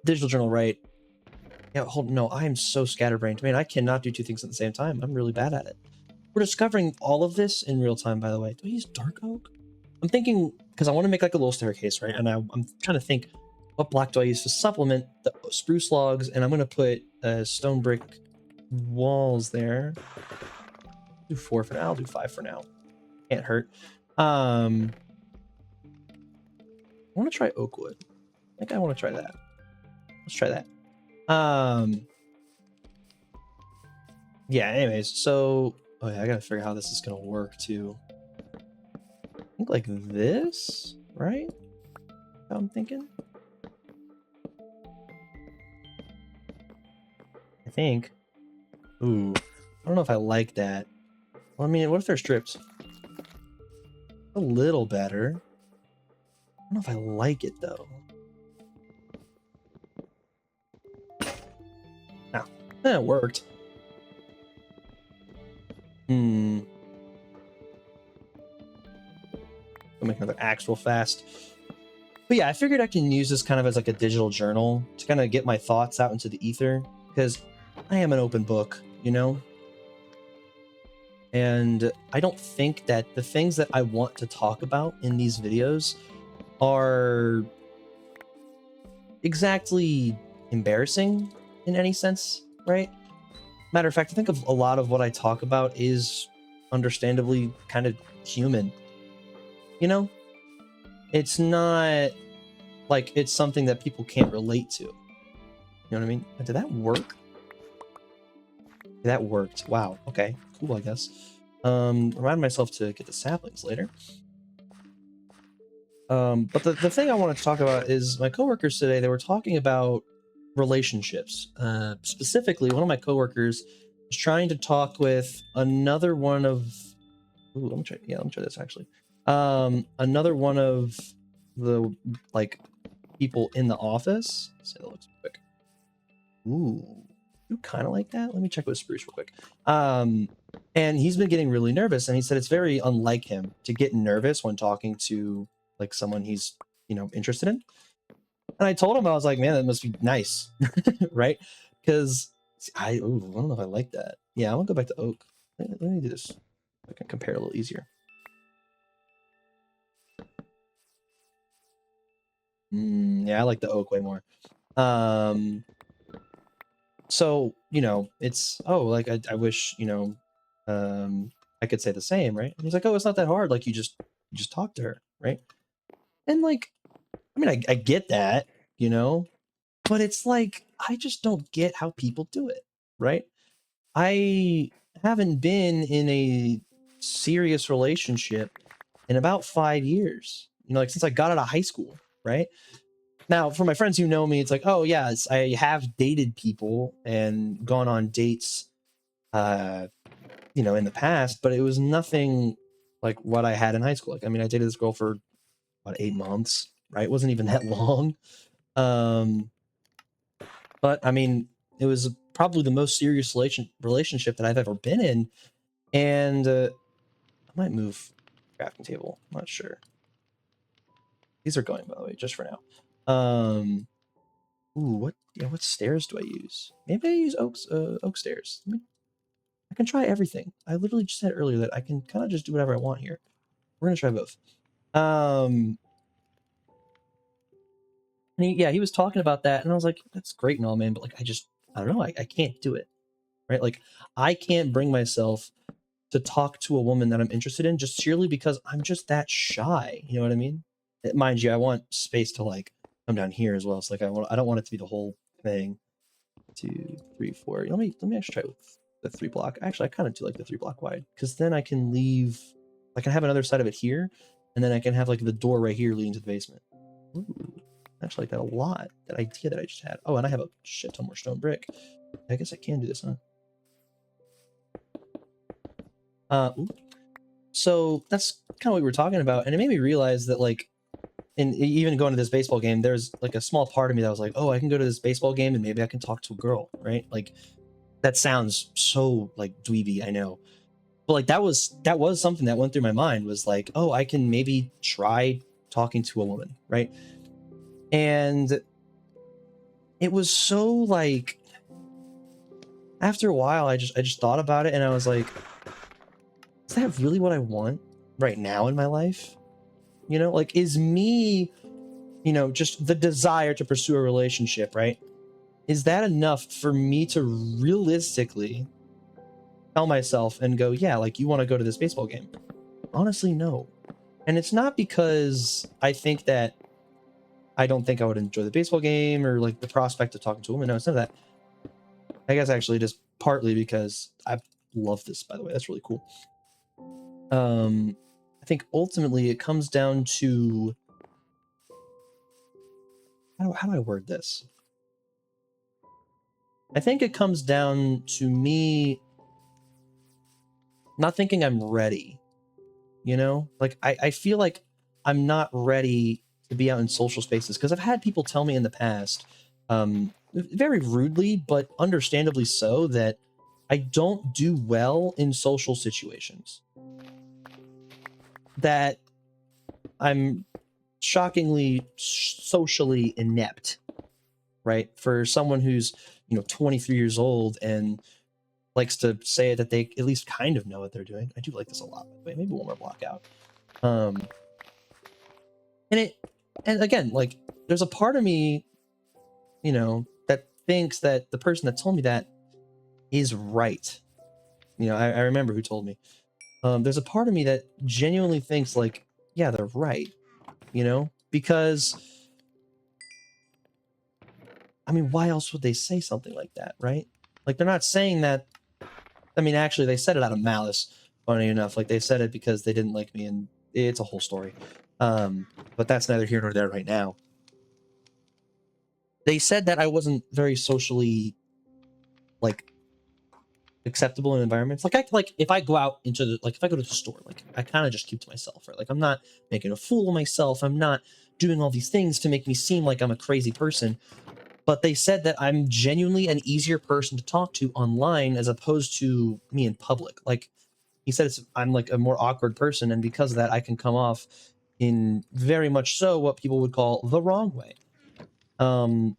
Digital journal, right? Yeah, no, I am so scatterbrained. Man, I cannot do 2 things at the same time. I'm really bad at it. We're discovering all of this in real time, by the way. Do I use dark oak? I'm thinking, because I want to make like a little staircase, right? And I'm trying to think, what block do I use to supplement the spruce logs? And I'm going to put stone brick walls there. I'll do 4 for now. I'll do 5 for now. Can't hurt. I want to try oak wood. I think I want to try that. Let's try that. Yeah, anyways, so oh yeah, I gotta figure out how this is gonna work too. I think like this, right? How I'm thinking. I think. Ooh, I don't know if I like that. Well, I mean, what if they're stripped? A little better. I don't know if I like it though. Oh, it worked. I'll make another axe real fast. But yeah, I figured I can use this kind of as like a digital journal to kind of get my thoughts out into the ether, because I am an open book, you know? And I don't think that the things that I want to talk about in these videos are exactly embarrassing in any sense, right? Matter of fact, I think a lot of what I talk about is understandably kind of human. You know? It's not like it's something that people can't relate to. You know what I mean? Did that work? That worked. Wow. Okay. Cool, I guess. Remind myself to get the saplings later. But the thing I wanted to talk about is my coworkers today. They were talking about relationships. Specifically, one of my coworkers was trying to talk with another one of. Ooh, let me try. Yeah, let me try this actually. Another one of the like people in the office. Let's see, that looks quick. Ooh, you kind of like that? Let me check with Spruce real quick. And he's been getting really nervous, and he said it's very unlike him to get nervous when talking to like someone he's interested in. And I told him, I was like, man, that must be nice, right? Because I don't know if I like that. Yeah, I want to go back to oak. Let me do this. I can compare a little easier. Yeah, I like the oak way more. So it's like I wish I could say the same, right? And he's like, oh, it's not that hard. Like you just talk to her, right? And like, I mean, I get that, but it's like I just don't get how people do it, right? I haven't been in a serious relationship in about 5 years. Like since I got out of high school, right? Now, for my friends who know me, it's like, oh yeah, I have dated people and gone on dates, uh, in the past, but it was nothing like what I had in high school. Like, I mean, I dated this girl for about 8 months, right? It wasn't even that long. Um, but I mean, it was probably the most serious relationship that I've ever been in. And I might move crafting table. I'm not sure. These are going, by the way, just for now. Ooh, what stairs do I use? Maybe I use oak stairs. I can try everything. I literally just said earlier that I can kind of just do whatever I want here. We're gonna try both. And he was talking about that, and I was like, that's great and all, man, but like I don't know, I can't do it. Right? Like I can't bring myself to talk to a woman that I'm interested in just purely because I'm just that shy. You know what I mean? Mind you, I want space to like come down here as well. So like I don't want it to be the whole thing. 2, 3, 4. Let me actually try with the 3 block. Actually, I kind of do like the 3 block wide because then I can leave. I can have another side of it here, and then I can have like the door right here leading to the basement. Ooh, I actually like that a lot. That idea that I just had. Oh, and I have a shit ton more stone brick. I guess I can do this, huh? So that's kind of what we were talking about, and it made me realize that like, and even going to this baseball game, there's like a small part of me that was like, oh, I can go to this baseball game and maybe I can talk to a girl, right? Like that sounds so like dweeby, I know, but like that was something that went through my mind was like, oh, I can maybe try talking to a woman, right? And it was so like after a while, I just thought about it and I was like, is that really what I want right now in my life? Like is me, just the desire to pursue a relationship, right? Is that enough for me to realistically tell myself and go, yeah, like you want to go to this baseball game? Honestly, no. And it's not because I think that I don't think I would enjoy the baseball game or like the prospect of talking to a woman. No, it's none of that. I guess actually just partly because I love this, by the way. That's really cool. I think ultimately it comes down to how do I word this? I think it comes down to me not thinking I'm ready, Like I feel like I'm not ready to be out in social spaces because I've had people tell me in the past, very rudely, but understandably so, that I don't do well in social situations. That I'm shockingly socially inept, right? For someone who's, 23 years old and likes to say that they at least kind of know what they're doing. I do like this a lot. Wait, maybe one more block out. Um, and again, like, there's a part of me, that thinks that the person that told me that is right. I remember who told me. There's a part of me that genuinely thinks like, yeah, they're right. Because I mean, why else would they say something like that, right? Like they're not saying that. I mean, actually, they said it out of malice. Funny enough, like they said it because they didn't like me, and it's a whole story. But that's neither here nor there right now. They said that I wasn't very socially like acceptable in environments. Like if I go out into the if I go to the store, like I kind of just keep to myself, right? Like I'm not making a fool of myself. I'm not doing all these things to make me seem like I'm a crazy person. But they said that I'm genuinely an easier person to talk to online as opposed to me in public. Like he said, I'm like a more awkward person, and because of that, I can come off in very much so what people would call the wrong way. And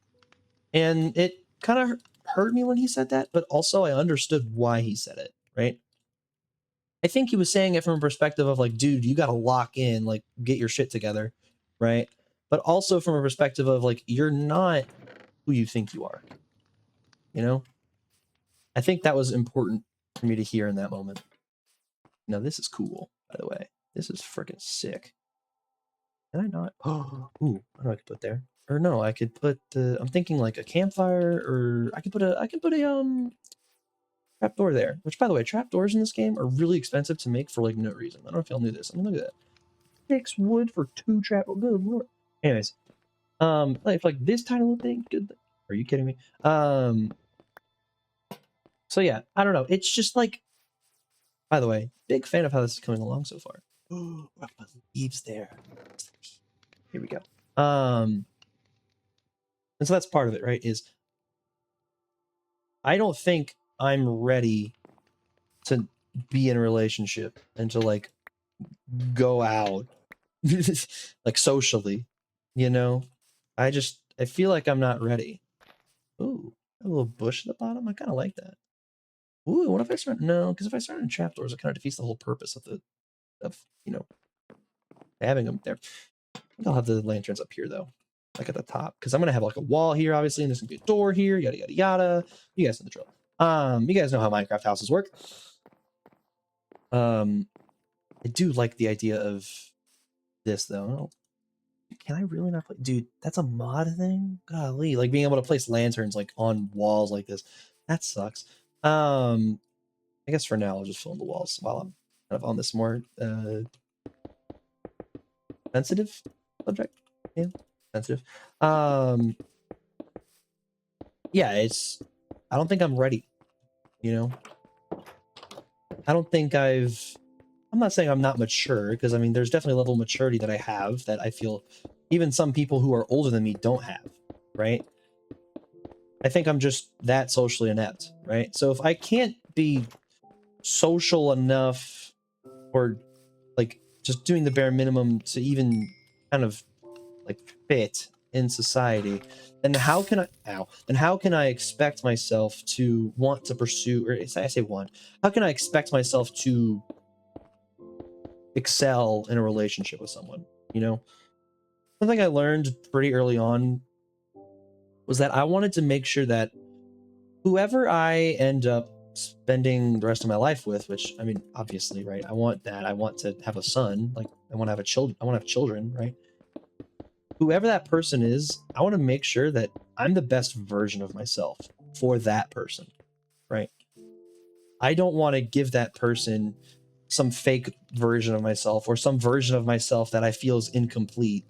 it kind of hurt me when he said that, but also I understood why he said it, right? I think he was saying it from a perspective of like, dude, you got to lock in, like, get your shit together, right? But also from a perspective of like, you're not who you think you are, you know? I think that was important for me to hear in that moment. Now, this is cool, by the way. This is freaking sick. Can I not? Oh, ooh, what do I could put there? Or no, I could put the. I'm thinking like a campfire, or I could put a. I could put a trapdoor there. Which, by the way, trapdoors in this game are really expensive to make for like no reason. I don't know if y'all knew this. I mean, look at that. 6 wood for 2 trap. Oh, good lord. Anyways, like this tiny little thing. Good. Are you kidding me? So yeah, I don't know. It's just like. By the way, big fan of how this is coming along so far. Oh, leaves there. Here we go. And so that's part of it, right? Is I don't think I'm ready to be in a relationship and to like go out like socially, you know? I feel like I'm not ready. Ooh, a little bush at the bottom. I kind of like that. Ooh, what if I start? No, because if I start in trapdoors, it kind of defeats the whole purpose of having them there. I think I'll have the lanterns up here though, like at the top, because I'm gonna have like a wall here, obviously, and there's gonna be a door here, yada yada yada. You guys know the drill. You guys know how Minecraft houses work. I do like the idea of this though. Can I really not play? Dude, that's a mod thing? Golly, like being able to place lanterns like on walls like this. That sucks. I guess for now I'll just fill in the walls while I'm kind of on this more sensitive subject. Yeah, sensitive. Yeah, I don't think I'm ready, you know? I don't think I'm not saying I'm not mature, because I mean there's definitely a level of maturity that I have that I feel even some people who are older than me don't have, right? I think I'm just that socially inept, right? So if I can't be social enough or like just doing the bare minimum to even kind of like fit in society, then how can I expect myself to want to pursue, or I say want, how can I expect myself to excel in a relationship with someone, you know? Something I learned pretty early on was that I wanted to make sure that whoever I end up spending the rest of my life with, which I mean, obviously, right? I want that. I want to have a son. Like I want to have a child. I want to have children, right? Whoever that person is, I want to make sure that I'm the best version of myself for that person, right? I don't want to give that person some fake version of myself or some version of myself that I feel is incomplete,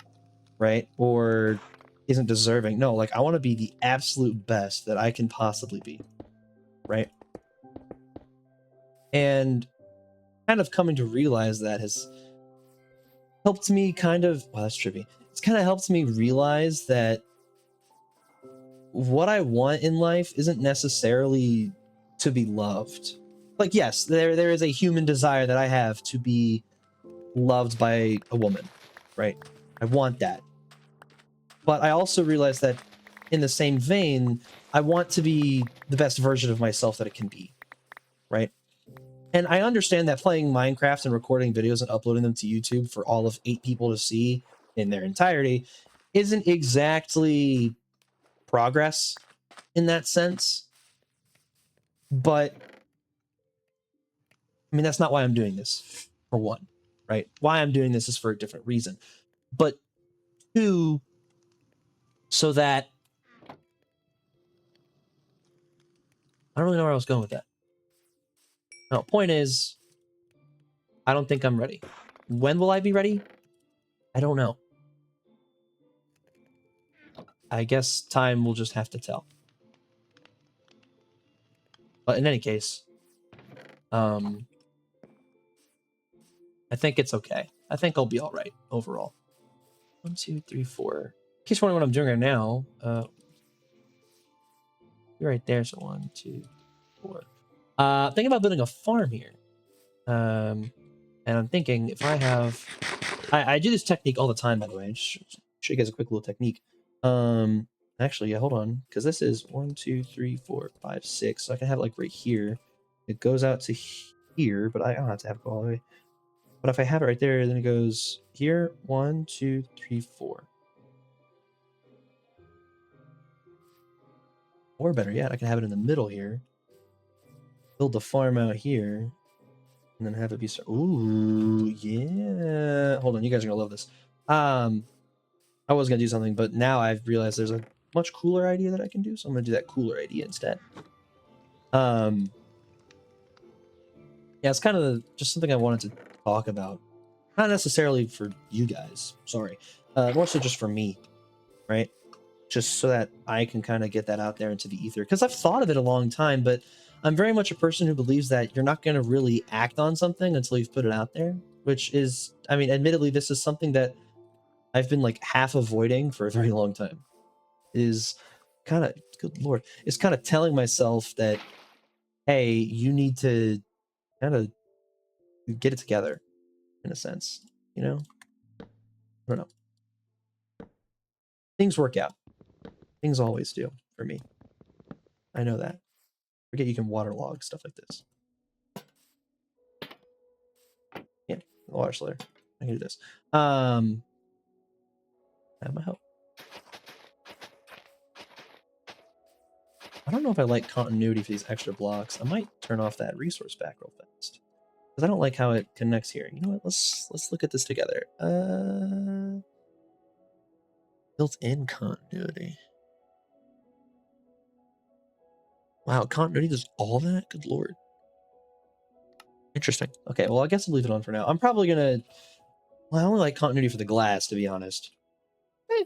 right? Or isn't deserving. No, like I want to be the absolute best that I can possibly be, right? And kind of coming to realize that has helped me kind of, well, that's trippy. It's kind of helped me realize that what I want in life isn't necessarily to be loved. Like, yes, there is a human desire that I have to be loved by a woman, right? I want that. But I also realize that in the same vein, I want to be the best version of myself that it can be, right? And I understand that playing Minecraft and recording videos and uploading them to YouTube for all of 8 people to see in their entirety isn't exactly progress in that sense. But I mean, that's not why I'm doing this, for one, right? Why I'm doing this is for a different reason. But 2, so that I don't really know where I was going with that. No, point is, I don't think I'm ready. When will I be ready? I don't know. I guess time will just have to tell. But in any case, I think it's okay. I think I'll be all right overall. 1, 2, 3, 4. In case you're wondering what I'm doing right now, you're right there. So 1, 2, 4. Thinking about building a farm here. And I'm thinking if I have, I do this technique all the time, by the way. Show you guys a quick little technique. Actually, yeah, hold on, because this is 1, 2, 3, 4, 5, 6. So I can have it like right here. It goes out to here, but I don't have to have it go all the way. But if I have it right there, then it goes here. 1, 2, 3, 4. Or better yet, I can have it in the middle here. Build the farm out here. And then have it be so. Ooh, yeah. Hold on, you guys are gonna love this. I was gonna do something, but now I've realized there's a much cooler idea that I can do, so I'm gonna do that cooler idea instead. Yeah, it's kind of just something I wanted to talk about. Not necessarily for you guys, sorry. More so just for me, right? Just so that I can kind of get that out there into the ether. Because I've thought of it a long time, but I'm very much a person who believes that you're not going to really act on something until you've put it out there, which is, I mean, admittedly, this is something that I've been like half avoiding for a very long time. Is kind of, good Lord, it's kind of telling myself that, hey, you need to kind of get it together in a sense, you know? I don't know. Things work out. Things always do for me. I know that. Forget you can waterlog stuff like this. Yeah, water slayer. I can do this. Have my help. I don't know if I like continuity for these extra blocks. I might turn off that resource back real fast. Because I don't like how it connects here. You know what? Let's look at this together. Built-in continuity. Wow, continuity does all that? Good lord. Interesting. Okay, well, I guess I'll leave it on for now. I'm probably gonna... Well, I only like continuity for the glass, to be honest. Can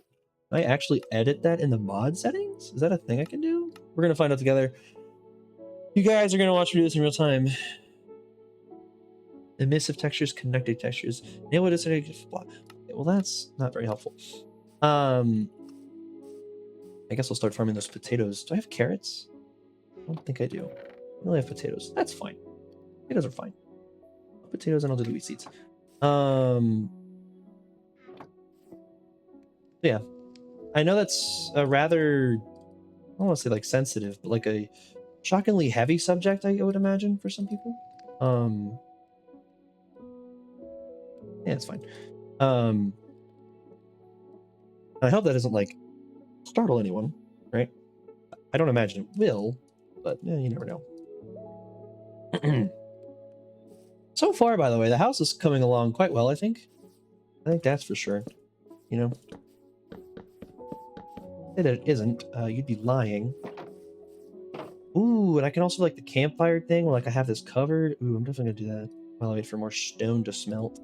I actually edit that in the mod settings? Is that a thing I can do? We're gonna find out together. You guys are gonna watch me do this in real time. Emissive textures, connected textures. Nail it is block. Okay, well, that's not very helpful. I guess I'll start farming those potatoes. Do I have carrots? I don't think I do. I only have potatoes. That's fine. Potatoes are fine. Potatoes, and I'll do the wheat seeds. Yeah. I know that's a rather, I don't want to say like sensitive, but like a shockingly heavy subject, I would imagine, for some people. Yeah, it's fine. I hope that doesn't like startle anyone, right? I don't imagine it will, but yeah, you never know. So far, by the way, the house is coming along quite well, I think. I think that's for sure. You know? If it isn't, you'd be lying. Ooh, and I can also like the campfire thing where like I have this covered. Ooh, I'm definitely gonna do that while I wait for more stone to smelt.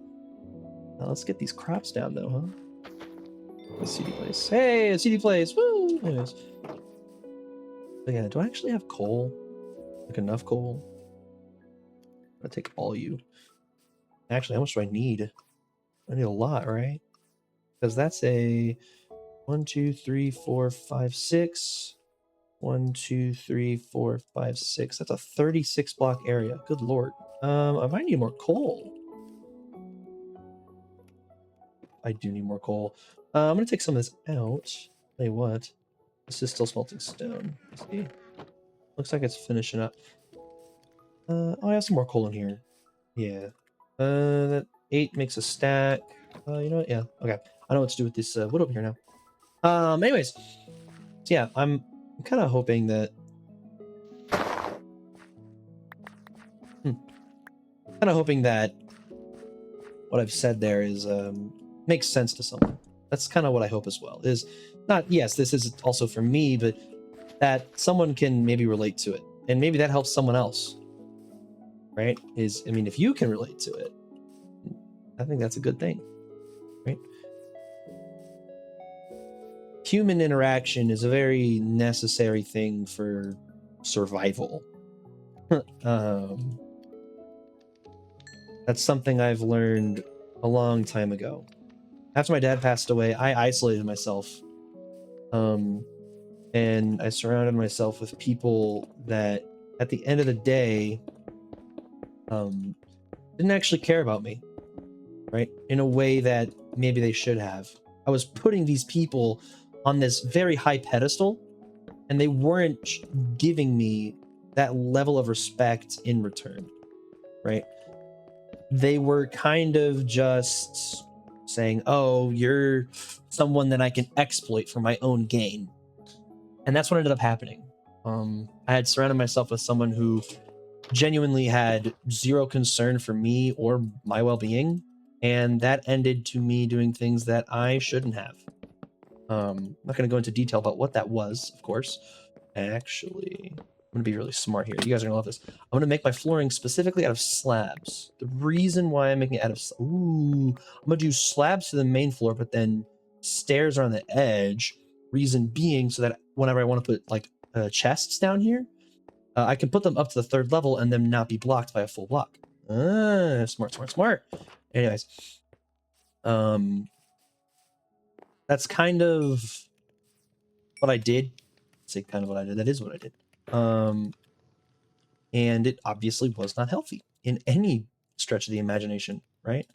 Now let's get these crops down though, huh? A CD place. Hey, a CD place! Woo! Anyways. So yeah, do I actually have coal? Like enough coal? I'm gonna take all you. Actually, how much do I need? I need a lot, right? Because that's a 1, 2, 3, 4, 5, 6. 1, 2, 3, 4, 5, 6. That's a 36 block area. Good lord. I might need more coal. I do need more coal. I'm gonna take some of this out. Tell you what, this is still smelting stone. Let's see. Looks like it's finishing up. Oh, I have some more coal in here. Yeah. That 8 makes a stack. You know what? Yeah. Okay. I know what to do with this wood over here now. Anyways, so yeah, I'm kind of hoping that. Kind of hoping that what I've said there is makes sense to someone. That's kind of what I hope as well. Is not, yes, this is also for me, but that someone can maybe relate to it, and maybe that helps someone else. Right? I mean, if you can relate to it, I think that's a good thing. Right? human interaction is a very necessary thing for survival. That's something I've learned a long time ago. After my dad passed away, I isolated myself. And I surrounded myself with people that, at the end of the day, didn't actually care about me, right? In a way that maybe they should have. I was putting these people on this very high pedestal, and they weren't giving me that level of respect in return, right? They were kind of just saying, oh, you're someone that I can exploit for my own gain. And that's what ended up happening. I had surrounded myself with someone who genuinely had zero concern for me or my well-being, and that ended to me doing things that I shouldn't have. I'm not going to go into detail about what that was, of course. Actually, I'm going to be really smart here. You guys are going to love this. I'm going to make my flooring specifically out of slabs. The reason why I'm making it out of... I'm going to do slabs to the main floor, but then stairs around the edge. Reason being so that whenever I want to put, like, chests down here, I can put them up to the 3rd level and then not be blocked by a full block. Smart. Anyways. That's kind of what I did. Say kind of what I did. That is what I did. And it obviously was not healthy in any stretch of the imagination, right?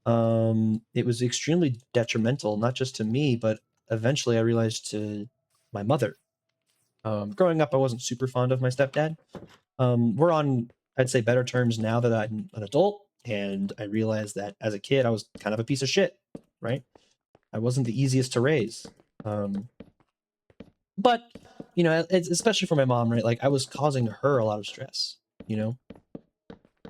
It was extremely detrimental, not just to me, but eventually I realized to my mother. Growing up, I wasn't super fond of my stepdad. We're on, I'd say, better terms now that I'm an adult, and I realized that as a kid, I was kind of a piece of shit, right? I wasn't the easiest to raise. But, you know, it's especially for my mom, right? Like, I was causing her a lot of stress, you know?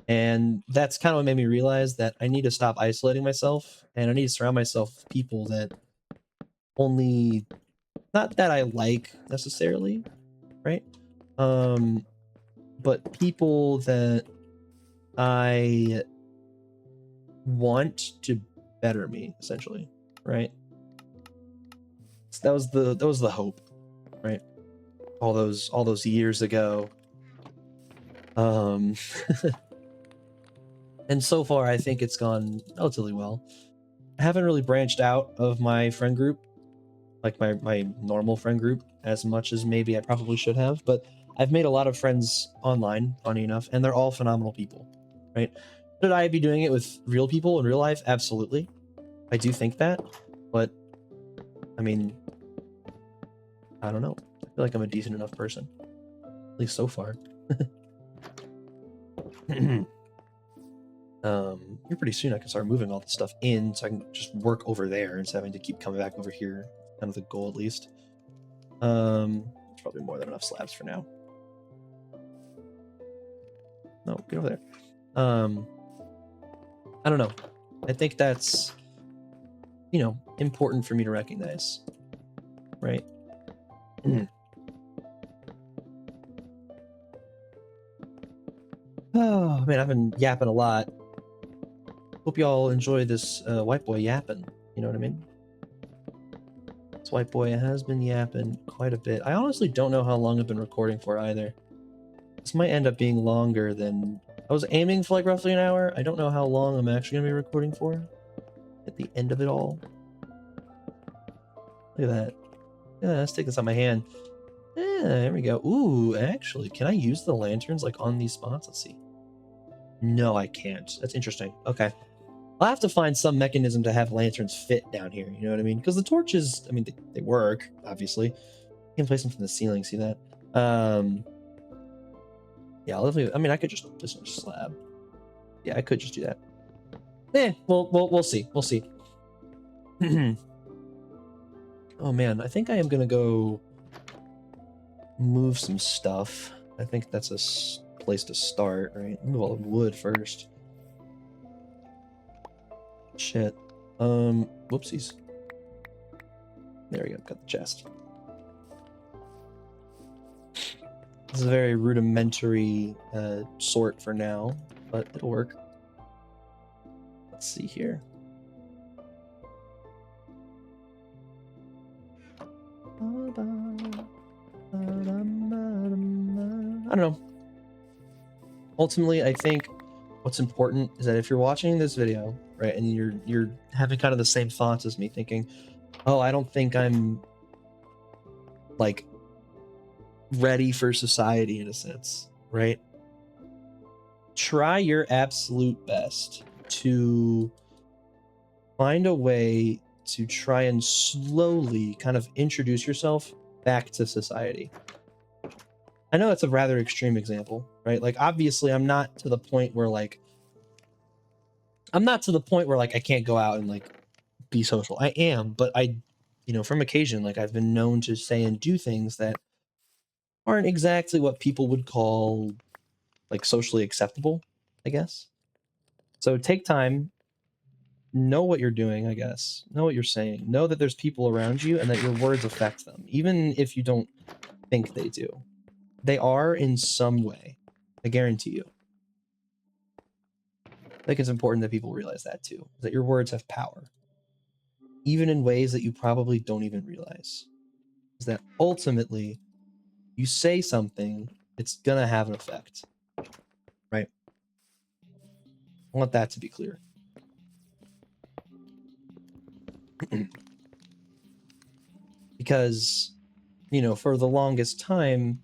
And that's kind of what made me realize that I need to stop isolating myself, and I need to surround myself with people that only, not that I like necessarily, right? But people that I want to better me, essentially, right? So that was the hope, right? All those years ago. And so far I think it's gone relatively well. I haven't really branched out of my friend group, like my normal friend group, as much as maybe I probably should have, but I've made a lot of friends online, funny enough, and they're all phenomenal people, right? Should I be doing it with real people in real life? Absolutely. I do think that, but I mean, I don't know. I feel like I'm a decent enough person, at least so far. Here pretty soon I can start moving all the stuff in, so I can just work over there instead of having to keep coming back over here. Kind of the goal, at least. There's probably more than enough slabs for now. No, get over there. I don't know. I think that's, you know, important for me to recognize, right? Oh man, I've been yapping a lot. Hope y'all enjoy this white boy yapping. You know what I mean? This white boy has been yapping quite a bit. I honestly don't know how long I've been recording for either. This might end up being longer than... I was aiming for like roughly an hour. I don't know how long I'm actually going to be recording for at the end of it all. Look at that. Yeah, let's take this out of my hand. Yeah, there we go. Ooh, actually, can I use the lanterns like on these spots? Let's see. No, I can't. That's interesting. Okay. I'll have to find some mechanism to have lanterns fit down here. You know what I mean? Because the torches, I mean, they work, obviously. You can place them from the ceiling. See that? Yeah, I mean, I could just place a slab. Yeah, I could just do that. We'll see. We'll see. Oh man, I think I am gonna go move some stuff. I think that's a place to start, right? Move all the wood first. Shit. Whoopsies. There we go. Got the chest. This is a very rudimentary sort for now, but it'll work. Let's see here. I don't know. Ultimately, I think what's important is that if you're watching this video, right, and you're having kind of the same thoughts as me, thinking, oh, I don't think I'm like ready for society in a sense, right? Try your absolute best to find a way to try and slowly kind of introduce yourself back to society. I know it's a rather extreme example, right? Like, obviously, I'm not to the point where like I can't go out and like be social. I am, but from occasion, like I've been known to say and do things that aren't exactly what people would call like socially acceptable, I guess. So take time, know what you're doing, I guess. Know what you're saying. Know that there's people around you and that your words affect them, even if you don't think they do. They are in some way. I guarantee you. I think it's important that people realize that too, that your words have power, even in ways that you probably don't even realize. Is that ultimately you say something, it's gonna have an effect, right? I want that to be clear. Because, for the longest time,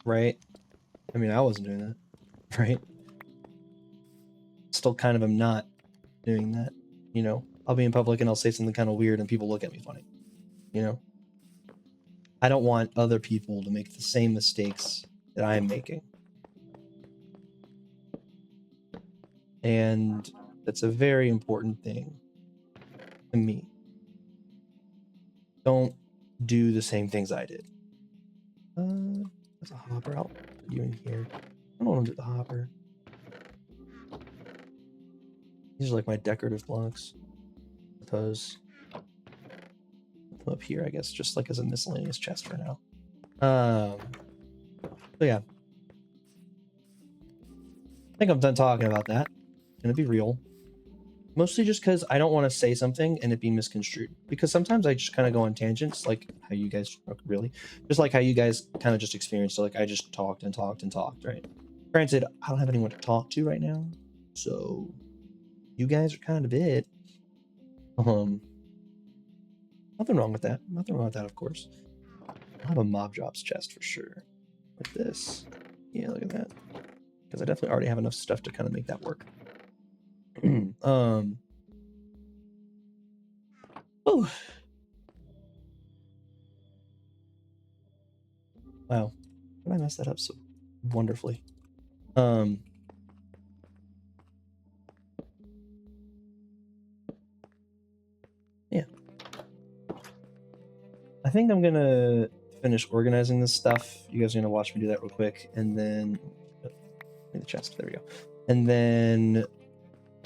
right? I mean, I wasn't doing that, right? Still kind of am not doing that, I'll be in public and I'll say something kind of weird and people look at me funny, I don't want other people to make the same mistakes that I'm making. And that's a very important thing to me. Don't do the same things I did. There's a hopper. I'll put you in here. I don't want to do the hopper. These are like my decorative blocks. I suppose. Put them up here, I guess, just like as a miscellaneous chest for now. So yeah. I think I'm done talking about that. It's gonna be real. Mostly just because I don't want to say something and it be misconstrued. Because sometimes I just kind of go on tangents, like how you guys really, just like how you guys kind of just experienced. So like I just talked and talked and talked, right? Granted, I don't have anyone to talk to right now, so you guys are kind of it. Nothing wrong with that. Nothing wrong with that, of course. I'll have a mob drops chest for sure. Like this. Yeah, look at that. Because I definitely already have enough stuff to kind of make that work. Oh. Wow. How did I mess that up so wonderfully? Yeah. I think I'm gonna finish organizing this stuff. You guys are gonna watch me do that real quick, and then the chest. There we go. And then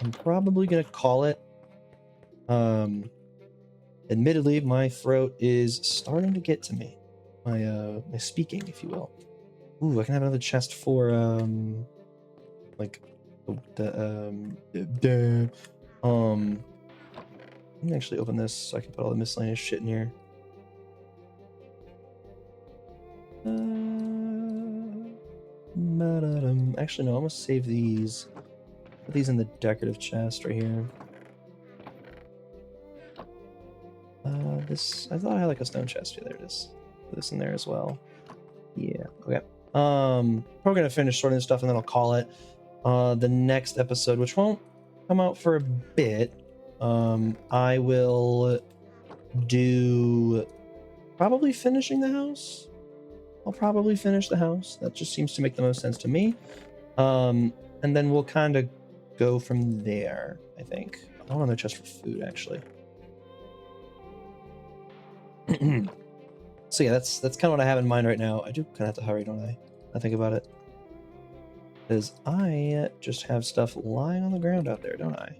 I'm probably gonna call it. Admittedly, my throat is starting to get to me. My speaking, if you will. Ooh, I can have another chest for like let me actually open this so I can put all the miscellaneous shit in here. Actually, no, I'm gonna save these. Put these in the decorative chest right here. I thought I had like a stone chest. Yeah, there it is. Put this in there as well. Yeah, okay. We're gonna finish sorting this stuff and then I'll call it the next episode, which won't come out for a bit. I will do probably finishing the house. I'll probably finish the house. That just seems to make the most sense to me. And then we'll kind of go from there, I think. I want another chest for food, actually. So yeah, that's kind of what I have in mind right now. I do kind of have to hurry, don't I? I think about it. Because I just have stuff lying on the ground out there, don't I?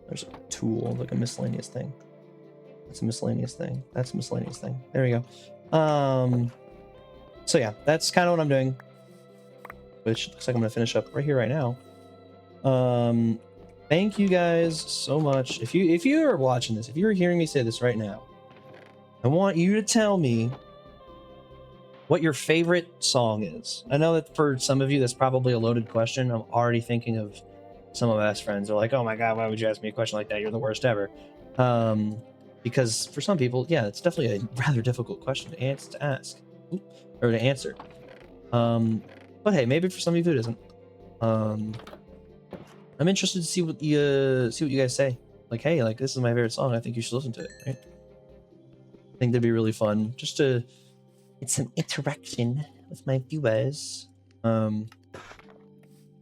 There's a tool, like a miscellaneous thing. That's a miscellaneous thing. That's a miscellaneous thing. There we go. So yeah, that's kind of what I'm doing. Which looks like I'm gonna finish up right here, right now. Thank you guys so much. If you are watching this, if you're hearing me say this right now, I want you to tell me what your favorite song is. I know that for some of you, that's probably a loaded question. I'm already thinking of some of my best friends. They're like, "Oh my god, why would you ask me a question like that? You're the worst ever." Because for some people, yeah, it's definitely a rather difficult question to ask or to answer. But hey, maybe for some of you it isn't. I'm interested to see what you guys say. Like, hey, like this is my favorite song. I think you should listen to it. Right? I think that'd be really fun. Just to get some interaction with my viewers. But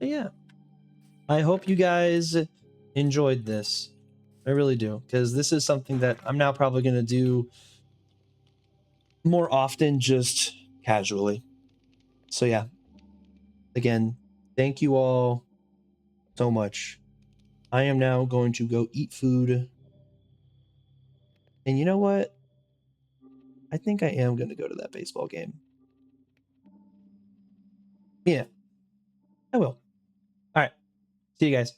yeah, I hope you guys enjoyed this. I really do, because this is something that I'm now probably going to do more often, just casually. So yeah, again, thank you all so much. I am now going to go eat food. And you know what? I think I am going to go to that baseball game. Yeah, I will. All right. See you guys.